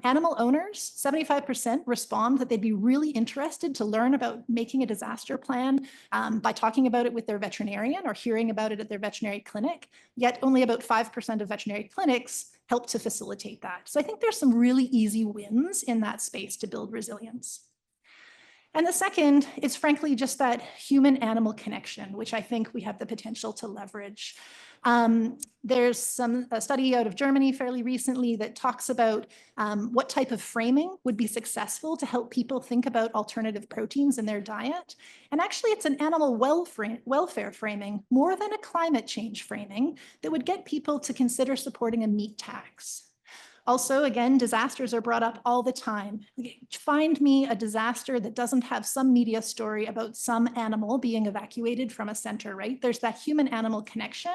animal owners, 75% respond that they'd be really interested to learn about making a disaster plan by talking about it with their veterinarian or hearing about it at their veterinary clinic, yet only about 5% of veterinary clinics help to facilitate that. So I think there's some really easy wins in that space to build resilience. And the second is frankly just that human-animal connection, which I think we have the potential to leverage. There's a study out of Germany fairly recently that talks about what type of framing would be successful to help people think about alternative proteins in their diet. And actually, it's an animal welfare framing more than a climate change framing that would get people to consider supporting a meat tax. Also, again, disasters are brought up all the time. Find me a disaster that doesn't have some media story about some animal being evacuated from a center, right? There's that human-animal connection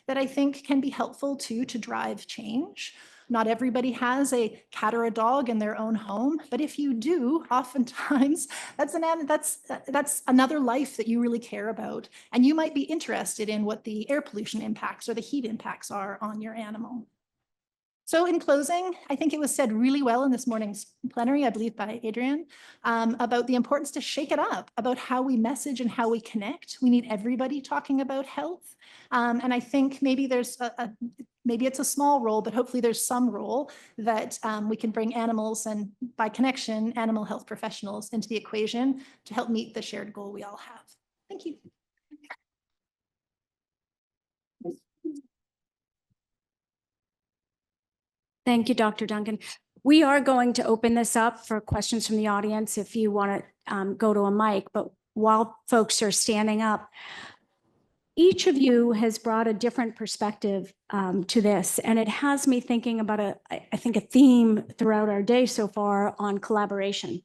that I think can be helpful too to drive change. Not everybody has a cat or a dog in their own home, but if you do, oftentimes that's another life that you really care about. And you might be interested in what the air pollution impacts or the heat impacts are on your animal. So in closing, I think it was said really well in this morning's plenary, I believe by Adrian, about the importance to shake it up, about how we message and how we connect. We need everybody talking about health. And I think maybe there's maybe it's a small role, but hopefully there's some role that we can bring animals and by connection, animal health professionals into the equation to help meet the shared goal we all have. Thank you. Thank you, Dr. Duncan. We are going to open this up for questions from the audience if you want to go to a mic, but while folks are standing up, each of you has brought a different perspective to this, and it has me thinking about I think a theme throughout our day so far on collaboration.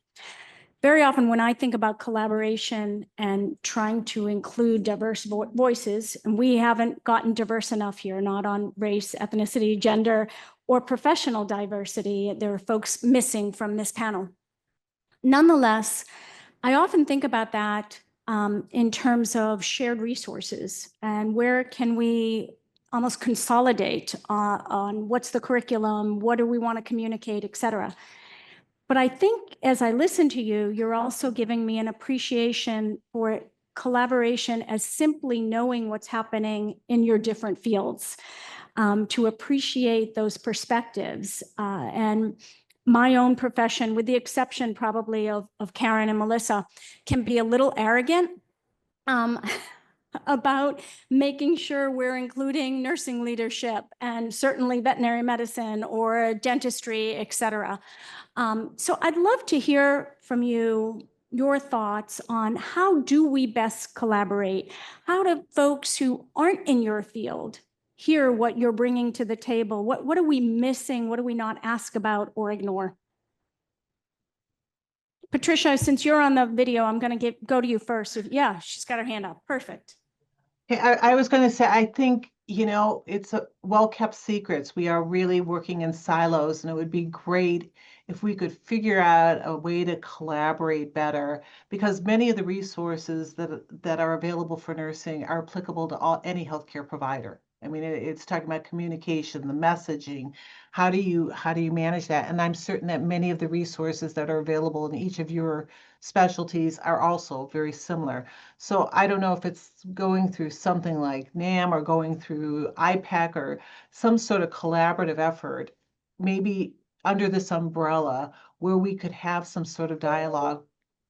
Very often when I think about collaboration and trying to include diverse voices, and we haven't gotten diverse enough here, not on race, ethnicity, gender, or professional diversity. There are folks missing from this panel. Nonetheless, I often think about that in terms of shared resources and where can we almost consolidate on what's the curriculum, what do we want to communicate, et cetera. But I think as I listen to you, you're also giving me an appreciation for collaboration as simply knowing what's happening in your different fields, to appreciate those perspectives. And my own profession, with the exception probably of Karen and Melissa, can be a little arrogant about making sure we're including nursing leadership and certainly veterinary medicine or dentistry, et cetera. So I'd love to hear from you your thoughts on how do we best collaborate? How do folks who aren't in your field hear what you're bringing to the table? What are we missing? What do we not ask about or ignore? Patricia, since you're on the video, I'm going to go to you first. Yeah, she's got her hand up. Perfect. Okay, I was going to say, I think, you know, it's a well-kept secrets. We are really working in silos, and it would be great if we could figure out a way to collaborate better, because many of the resources that are available for nursing are applicable to any healthcare provider. I mean, it's talking about communication, the messaging. How do you manage that? And I'm certain that many of the resources that are available in each of your specialties are also very similar. So I don't know if it's going through something like NAM or going through IPEC or some sort of collaborative effort, maybe under this umbrella where we could have some sort of dialogue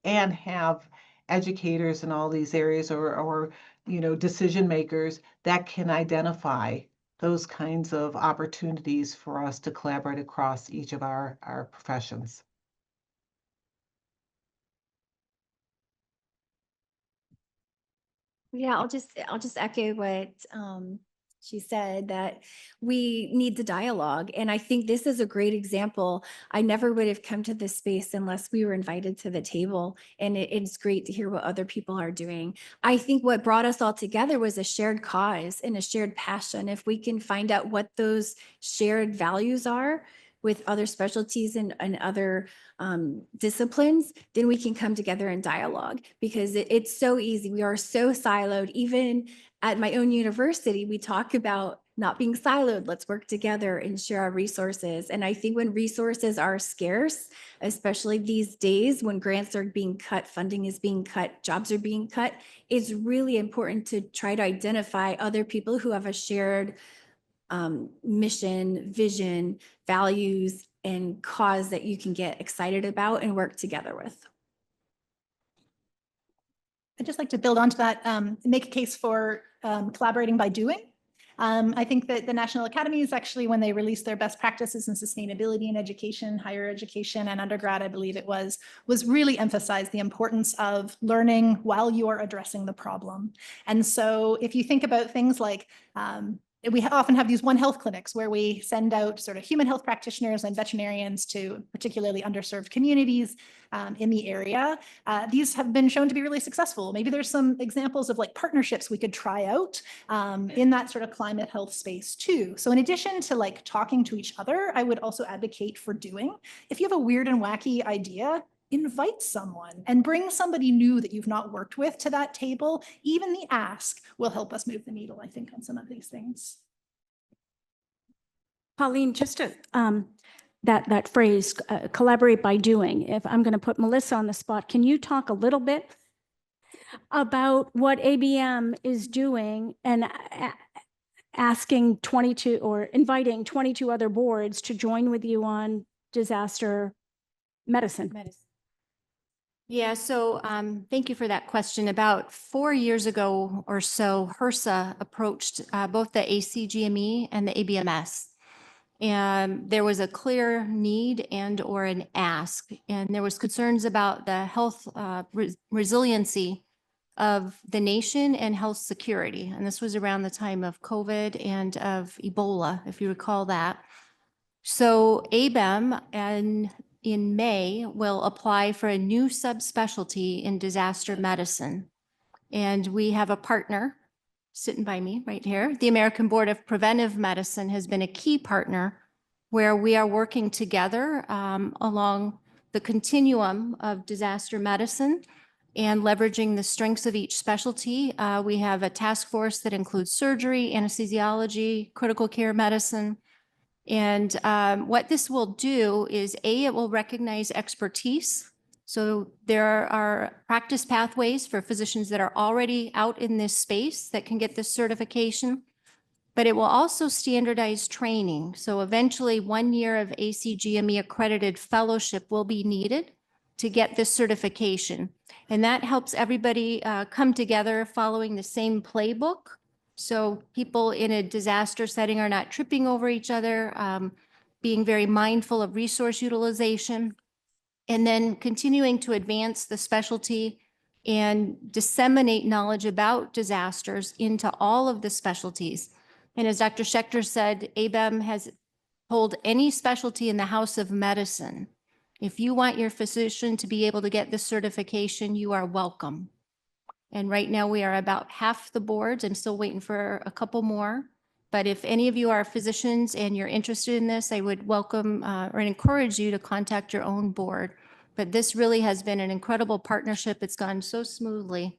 and have educators in all these areas or you know, decision makers that can identify those kinds of opportunities for us to collaborate across each of our professions. Yeah, I'll just echo what she said, that we need the dialogue. And I think this is a great example. I never would have come to this space unless we were invited to the table. And it's great to hear what other people are doing. I think what brought us all together was a shared cause and a shared passion. If we can find out what those shared values are with other specialties and other disciplines, then we can come together in dialogue, because it's so easy. We are so siloed. Even at my own university, we talk about not being siloed. Let's work together and share our resources. And I think when resources are scarce, especially these days when grants are being cut, funding is being cut, jobs are being cut, it's really important to try to identify other people who have a shared mission, vision, values, and cause that you can get excited about and work together with. I'd just like to build onto that, make a case for collaborating by doing. I think that the National Academies actually, when they released their best practices in sustainability in education, higher education, and undergrad, I believe it was really emphasized the importance of learning while you are addressing the problem. And so if you think about things like we often have these One Health clinics where we send out sort of human health practitioners and veterinarians to particularly underserved communities in the area. These have been shown to be really successful. Maybe there's some examples of like partnerships we could try out in that sort of climate health space too. So in addition to like talking to each other, I would also advocate for doing, if you have a weird and wacky idea, invite someone and bring somebody new that you've not worked with to that table. Even the ask will help us move the needle, I think, on some of these things. Colleen, just to, that phrase, collaborate by doing, if I'm going to put Melissa on the spot, can you talk a little bit about what ABM is doing and asking 22 or inviting 22 other boards to join with you on disaster medicine? Yeah, so thank you for that question. About 4 years ago or so, HRSA approached both the ACGME and the ABMS. And there was a clear need and or an ask, and there was concerns about the health resiliency of the nation and health security. And this was around the time of COVID and of Ebola, if you recall that. So ABEM and in May will apply for a new subspecialty in disaster medicine. And we have a partner sitting by me right here. The American Board of Preventive Medicine has been a key partner where we are working together along the continuum of disaster medicine and leveraging the strengths of each specialty. We have a task force that includes surgery, anesthesiology, critical care medicine. And what this will do is, it will recognize expertise. So there are practice pathways for physicians that are already out in this space that can get this certification, but it will also standardize training. So eventually 1 year of ACGME accredited fellowship will be needed to get this certification. And that helps everybody come together following the same playbook. So people in a disaster setting are not tripping over each other, being very mindful of resource utilization, and then continuing to advance the specialty and disseminate knowledge about disasters into all of the specialties. And as Dr. Schaechter said, ABEM has told any specialty in the House of Medicine, if you want your physician to be able to get this certification, you are welcome. And right now we are about half the boards. I'm still waiting for a couple more. But if any of you are physicians and you're interested in this, I would welcome or encourage you to contact your own board. But this really has been an incredible partnership. It's gone so smoothly.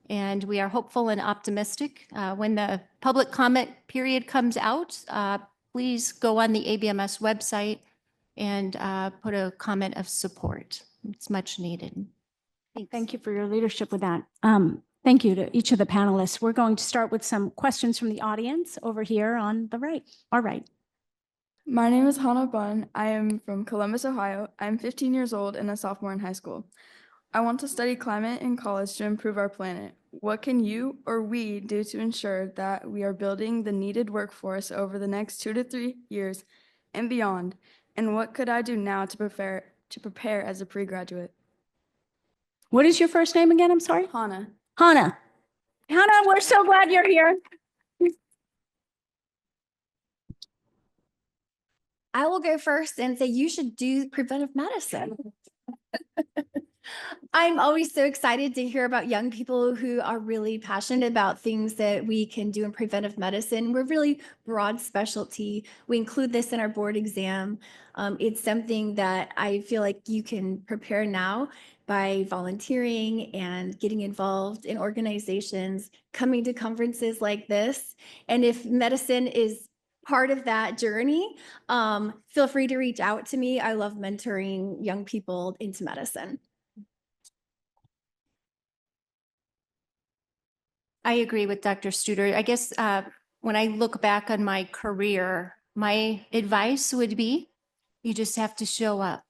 And we are hopeful and optimistic. When the public comment period comes out, please go on the ABMS website and put a comment of support. It's much needed. Thanks. Thank you for your leadership with that. Thank you to each of the panelists. We're going to start with some questions from the audience over here on the right. All right. My name is Hannah Bunn. I am from Columbus, Ohio. I'm 15 years old and a sophomore in high school. I want to study climate in college to improve our planet. What can you or we do to ensure that we are building the needed workforce over the next 2 to 3 years and beyond? And what could I do now to prepare as a pre-graduate? What is your first name again? I'm sorry. Hannah. Hannah. Hannah, we're so glad you're here. I will go first and say you should do preventive medicine. I'm always so excited to hear about young people who are really passionate about things that we can do in preventive medicine. We're really broad specialty. We include this in our board exam. It's something that I feel like you can prepare now by volunteering and getting involved in organizations, coming to conferences like this. And if medicine is part of that journey, feel free to reach out to me. I love mentoring young people into medicine. I agree with Dr. Studer. I guess when I look back on my career, my advice would be, you just have to show up.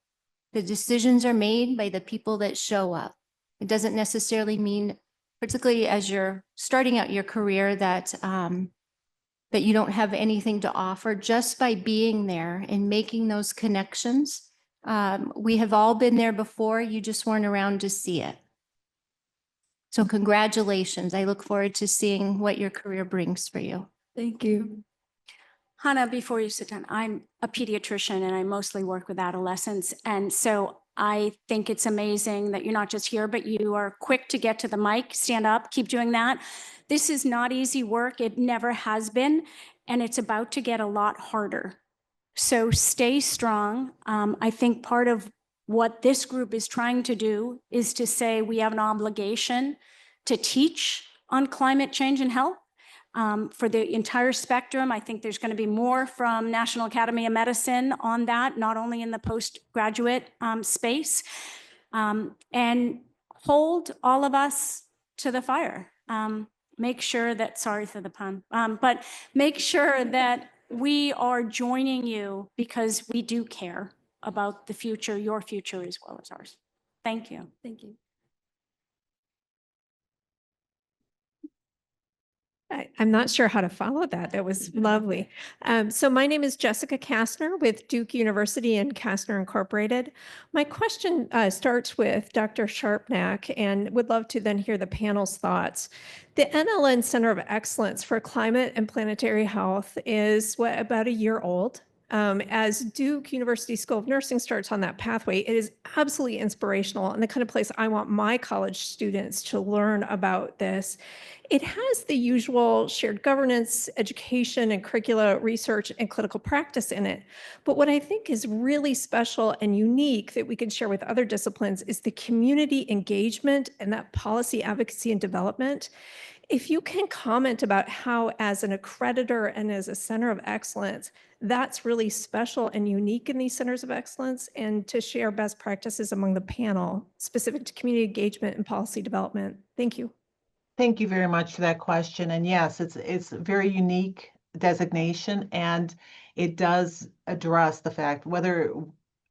The decisions are made by the people that show up. It doesn't necessarily mean, particularly as you're starting out your career, that that you don't have anything to offer. Just by being there and making those connections. We have all been there before. You just weren't around to see it. So congratulations. I look forward to seeing what your career brings for you. Thank you. Hannah, before you sit down, I'm a pediatrician and I mostly work with adolescents. And so I think it's amazing that you're not just here, but you are quick to get to the mic, stand up, keep doing that. This is not easy work. It never has been, and it's about to get a lot harder. So stay strong. I think part of what this group is trying to do is to say we have an obligation to teach on climate change and health. For the entire spectrum, I think there's going to be more from National Academy of Medicine on that, not only in the postgraduate space, and hold all of us to the fire. Make sure that, sorry for the pun, but make sure that we are joining you because we do care about the future, your future as well as ours. Thank you. Thank you. I'm not sure how to follow that. That was lovely. So my name is Jessica Kastner with Duke University and Kastner Incorporated. My question starts with Dr. Sharpnack and would love to then hear the panel's thoughts. The NLN Center of Excellence for Climate and Planetary Health is about a year old. As Duke University School of Nursing starts on that pathway, it is absolutely inspirational and the kind of place I want my college students to learn about this. It has the usual shared governance, education, and curricula research and clinical practice in it. But what I think is really special and unique that we can share with other disciplines is the community engagement and that policy advocacy and development. If you can comment about how, as an accreditor and as a center of excellence, that's really special and unique in these centers of excellence, and to share best practices among the panel specific to community engagement and policy development. Thank you. Thank you very much for that question. And yes, it's a very unique designation, and it does address the fact whether,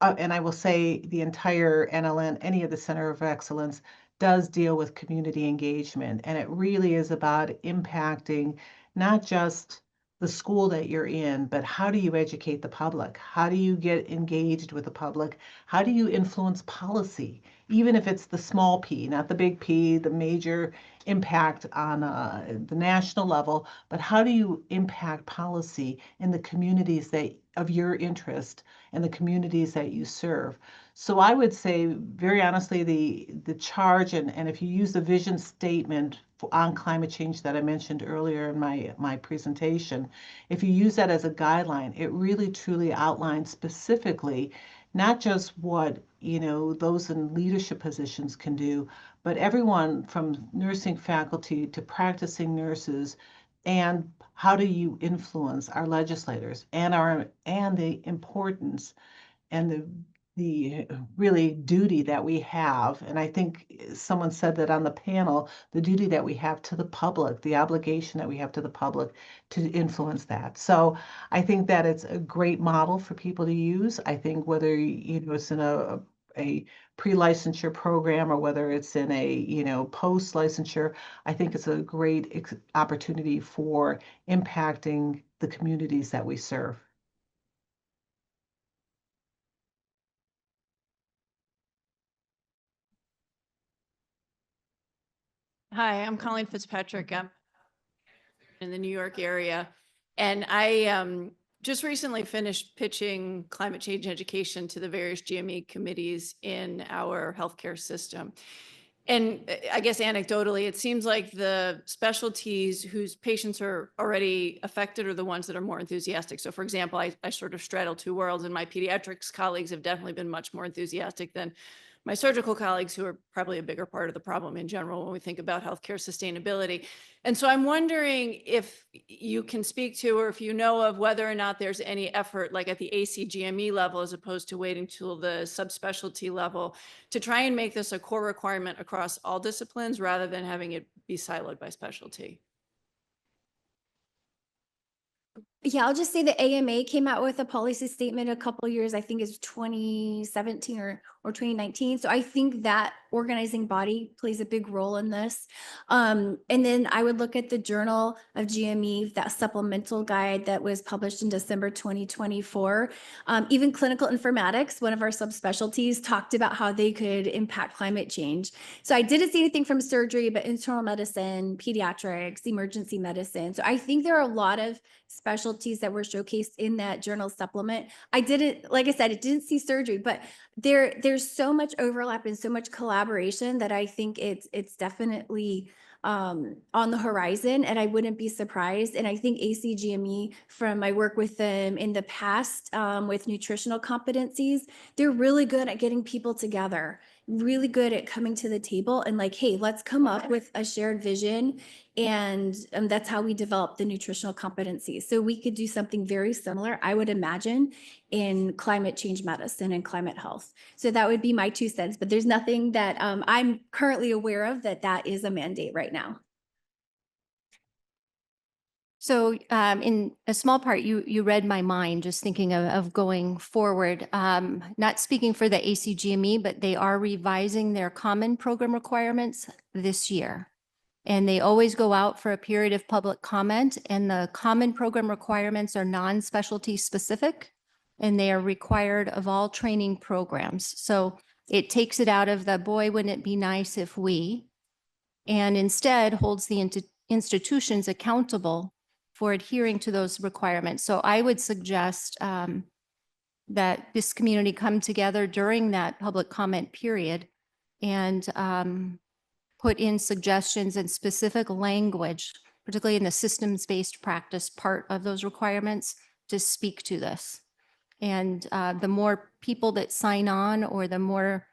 and I will say the entire NLN, any of the Center of Excellence, does deal with community engagement. And it really is about impacting not just the school that you're in, but how do you educate the public? How do you get engaged with the public? How do you influence policy? Even if it's the small p, not the big P, the major impact on the national level, but how do you impact policy in the communities that of your interest and the communities that you serve? So I would say, very honestly, the charge, and if you use the vision statement on climate change that I mentioned earlier in my presentation, if you use that as a guideline, it really truly outlines specifically not just what those in leadership positions can do, but everyone from nursing faculty to practicing nurses, and how do you influence our legislators and the importance and the really duty that we have. And I think someone said that on the panel, the duty that we have to the public, the obligation that we have to the public to influence that. So I think that it's a great model for people to use. I think whether it's in a pre-licensure program or whether it's in a post-licensure, I think it's a great opportunity for impacting the communities that we serve. Hi, I'm Colleen Fitzpatrick. I'm in the New York area. And I just recently finished pitching climate change education to the various GME committees in our healthcare system. And I guess anecdotally, it seems like the specialties whose patients are already affected are the ones that are more enthusiastic. So for example, I sort of straddle two worlds, and my pediatrics colleagues have definitely been much more enthusiastic than my surgical colleagues, who are probably a bigger part of the problem in general when we think about healthcare sustainability. And so I'm wondering if you can speak to, or if you know of, whether or not there's any effort, like at the ACGME level, as opposed to waiting till the subspecialty level, to try and make this a core requirement across all disciplines rather than having it be siloed by specialty. Yeah, I'll just say the AMA came out with a policy statement a couple years, I think it's 2017 or 2019. So I think that organizing body plays a big role in this. And then I would look at the Journal of GME, that supplemental guide that was published in December 2024. Even clinical informatics, one of our subspecialties, talked about how they could impact climate change. So I didn't see anything from surgery, but internal medicine, pediatrics, emergency medicine. So I think there are a lot of specialties specialties that were showcased in that journal supplement. I didn't, like I said, it didn't see surgery, but there's so much overlap and so much collaboration that I think it's definitely on the horizon, and I wouldn't be surprised. And I think ACGME, from my work with them in the past with nutritional competencies, they're really good at getting people together, really good at coming to the table and like, hey, let's come up with a shared vision. And that's how we develop the nutritional competencies. So we could do something very similar, I would imagine, in climate change medicine and climate health. So that would be my 2 cents, but there's nothing that I'm currently aware of that is a mandate right now. So in a small part, you read my mind just thinking of going forward. Not speaking for the ACGME, but they are revising their common program requirements this year. And they always go out for a period of public comment, and the common program requirements are non-specialty specific, and they are required of all training programs. So it takes it out of the boy, wouldn't it be nice if we, and instead holds the institutions accountable for adhering to those requirements. So I would suggest that this community come together during that public comment period and put in suggestions and specific language, particularly in the systems-based practice part of those requirements, to speak to this. And the more people that sign on, or the more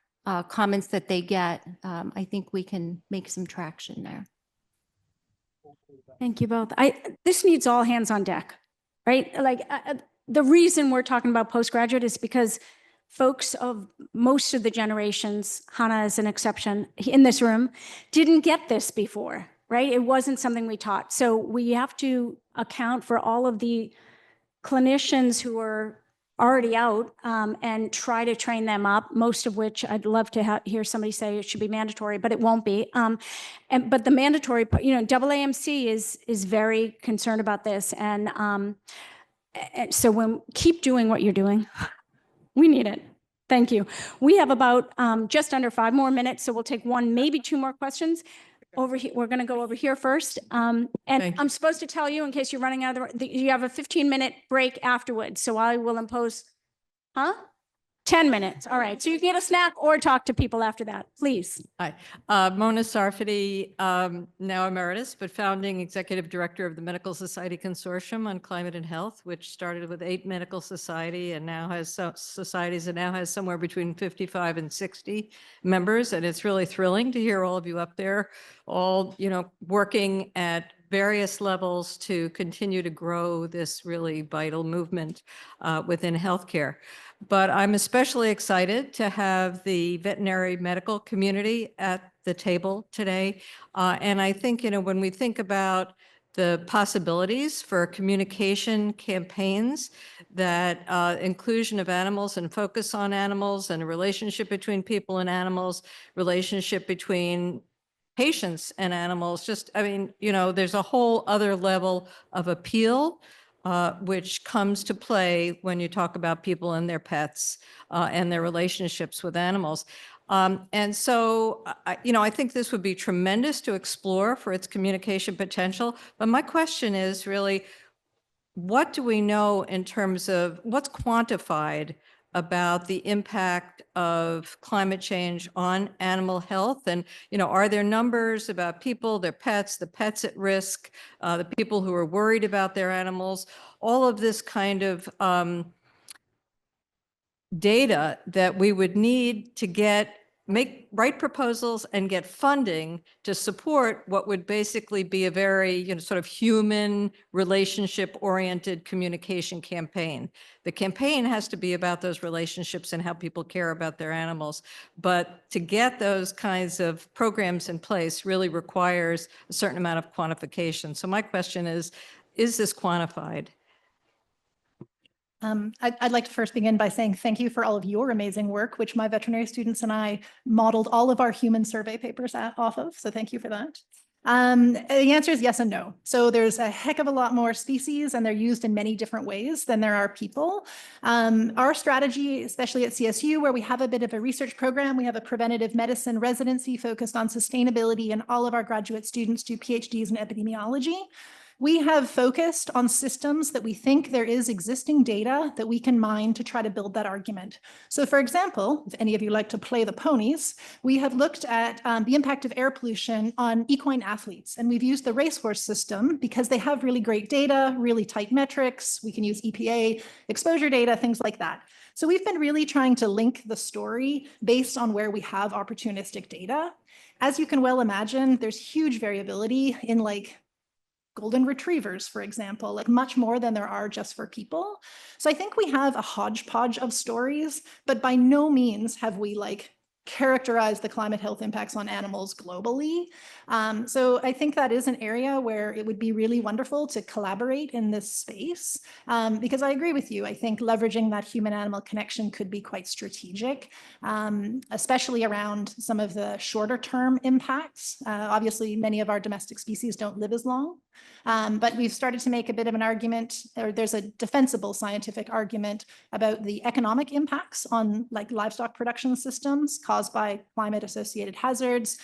comments that they get, I think we can make some traction there. Thank you both. This needs all hands on deck, right? Like the reason we're talking about postgraduate is because folks of most of the generations, Hannah is an exception in this room, didn't get this before, right? It wasn't something we taught. So we have to account for all of the clinicians who are already out and try to train them up, most of which I'd love to hear somebody say it should be mandatory, but it won't be. But the mandatory, AAMC is very concerned about this. And so keep doing what you're doing. We need it. Thank you. We have about just under 5 more minutes, so we'll take 1, maybe 2 more questions. Over here, we're going to go over here first. And I'm supposed to tell you, in case you're running out of you have a 15-minute break afterwards. So I will impose, 10 minutes. All right. So you can get a snack or talk to people after that, please. Hi, Mona Sarfati, now emeritus, but founding executive director of the Medical Society Consortium on Climate and Health, which started with 8 medical society and now has societies and now has somewhere between 55 and 60 members. And it's really thrilling to hear all of you up there, all, working at various levels to continue to grow this really vital movement within healthcare. But I'm especially excited to have the veterinary medical community at the table today. And I think, when we think about the possibilities for communication campaigns, that inclusion of animals and focus on animals and a relationship between people and animals, relationship between patients and animals, there's a whole other level of appeal which comes to play when you talk about people and their pets and their relationships with animals. And so, I think this would be tremendous to explore for its communication potential. But my question is really, what do we know in terms of what's quantified about the impact of climate change on animal health? And, are there numbers about people, their pets, the pets at risk, the people who are worried about their animals, all of this kind of data that we would need to make right proposals and get funding to support what would basically be a very, sort of human relationship-oriented communication campaign. The campaign has to be about those relationships and how people care about their animals. But to get those kinds of programs in place really requires a certain amount of quantification. So my question is this quantified? I'd like to first begin by saying thank you for all of your amazing work, which my veterinary students and I modeled all of our human survey papers off of. So thank you for that. The answer is yes and no. So there's a heck of a lot more species and they're used in many different ways than there are people. Our strategy, especially at CSU, where we have a bit of a research program, we have a preventative medicine residency focused on sustainability, and all of our graduate students do PhDs in epidemiology. we have focused on systems that we think there is existing data that we can mine to try to build that argument. So for example, if any of you like to play the ponies, we have looked at the impact of air pollution on equine athletes. And we've used the racehorse system because they have really great data, really tight metrics. We can use EPA exposure data, things like that. So we've been really trying to link the story based on where we have opportunistic data. As you can well imagine, there's huge variability in like golden retrievers, for example, like much more than there are just for people. So I think we have a hodgepodge of stories, but by no means have we like characterized the climate health impacts on animals globally. So I think that is an area where it would be really wonderful to collaborate in this space, because I agree with you. I think leveraging that human-animal connection could be quite strategic, especially around some of the shorter-term impacts. Obviously, many of our domestic species don't live as long, but we've started to make a bit of an argument, or there's a defensible scientific argument about the economic impacts on like livestock production systems caused by climate-associated hazards,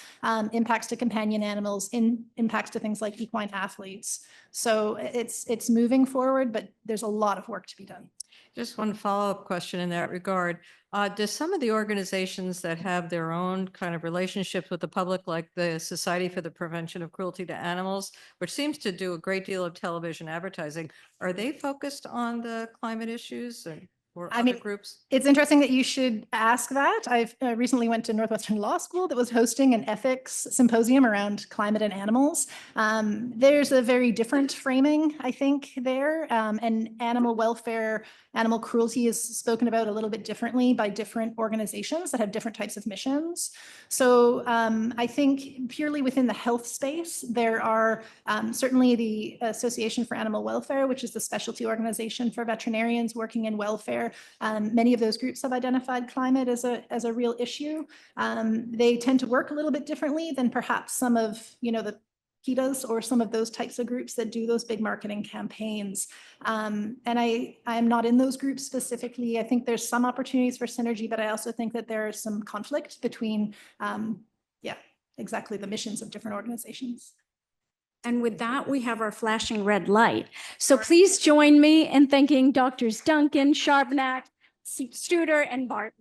impacts to companion animals, impacts to things like equine athletes. So it's moving forward, but there's a lot of work to be done. Just one follow-up question in that regard. Do some of the organizations that have their own kind of relationships with the public, like the Society for the Prevention of Cruelty to Animals, which seems to do a great deal of television advertising, are they focused on the climate issues or other groups? It's interesting that you should ask that. I've recently went to Northwestern Law School that was hosting an ethics symposium around climate and animals. There's a very different framing, I think, there. And animal welfare, animal cruelty is spoken about a little bit differently by different organizations that have different types of missions. So I think purely within the health space, there are certainly the Association for Animal Welfare, which is the specialty organization for veterinarians working in welfare. Many of those groups have identified climate as a real issue. They tend to work a little bit differently than perhaps some of, the PETAs or some of those types of groups that do those big marketing campaigns. And I am not in those groups specifically. I think there's some opportunities for synergy, but I also think that there is some conflict between, exactly the missions of different organizations. And with that, we have our flashing red light. So please join me in thanking Drs. Duncan, Sharpnack, Studer, and Barton.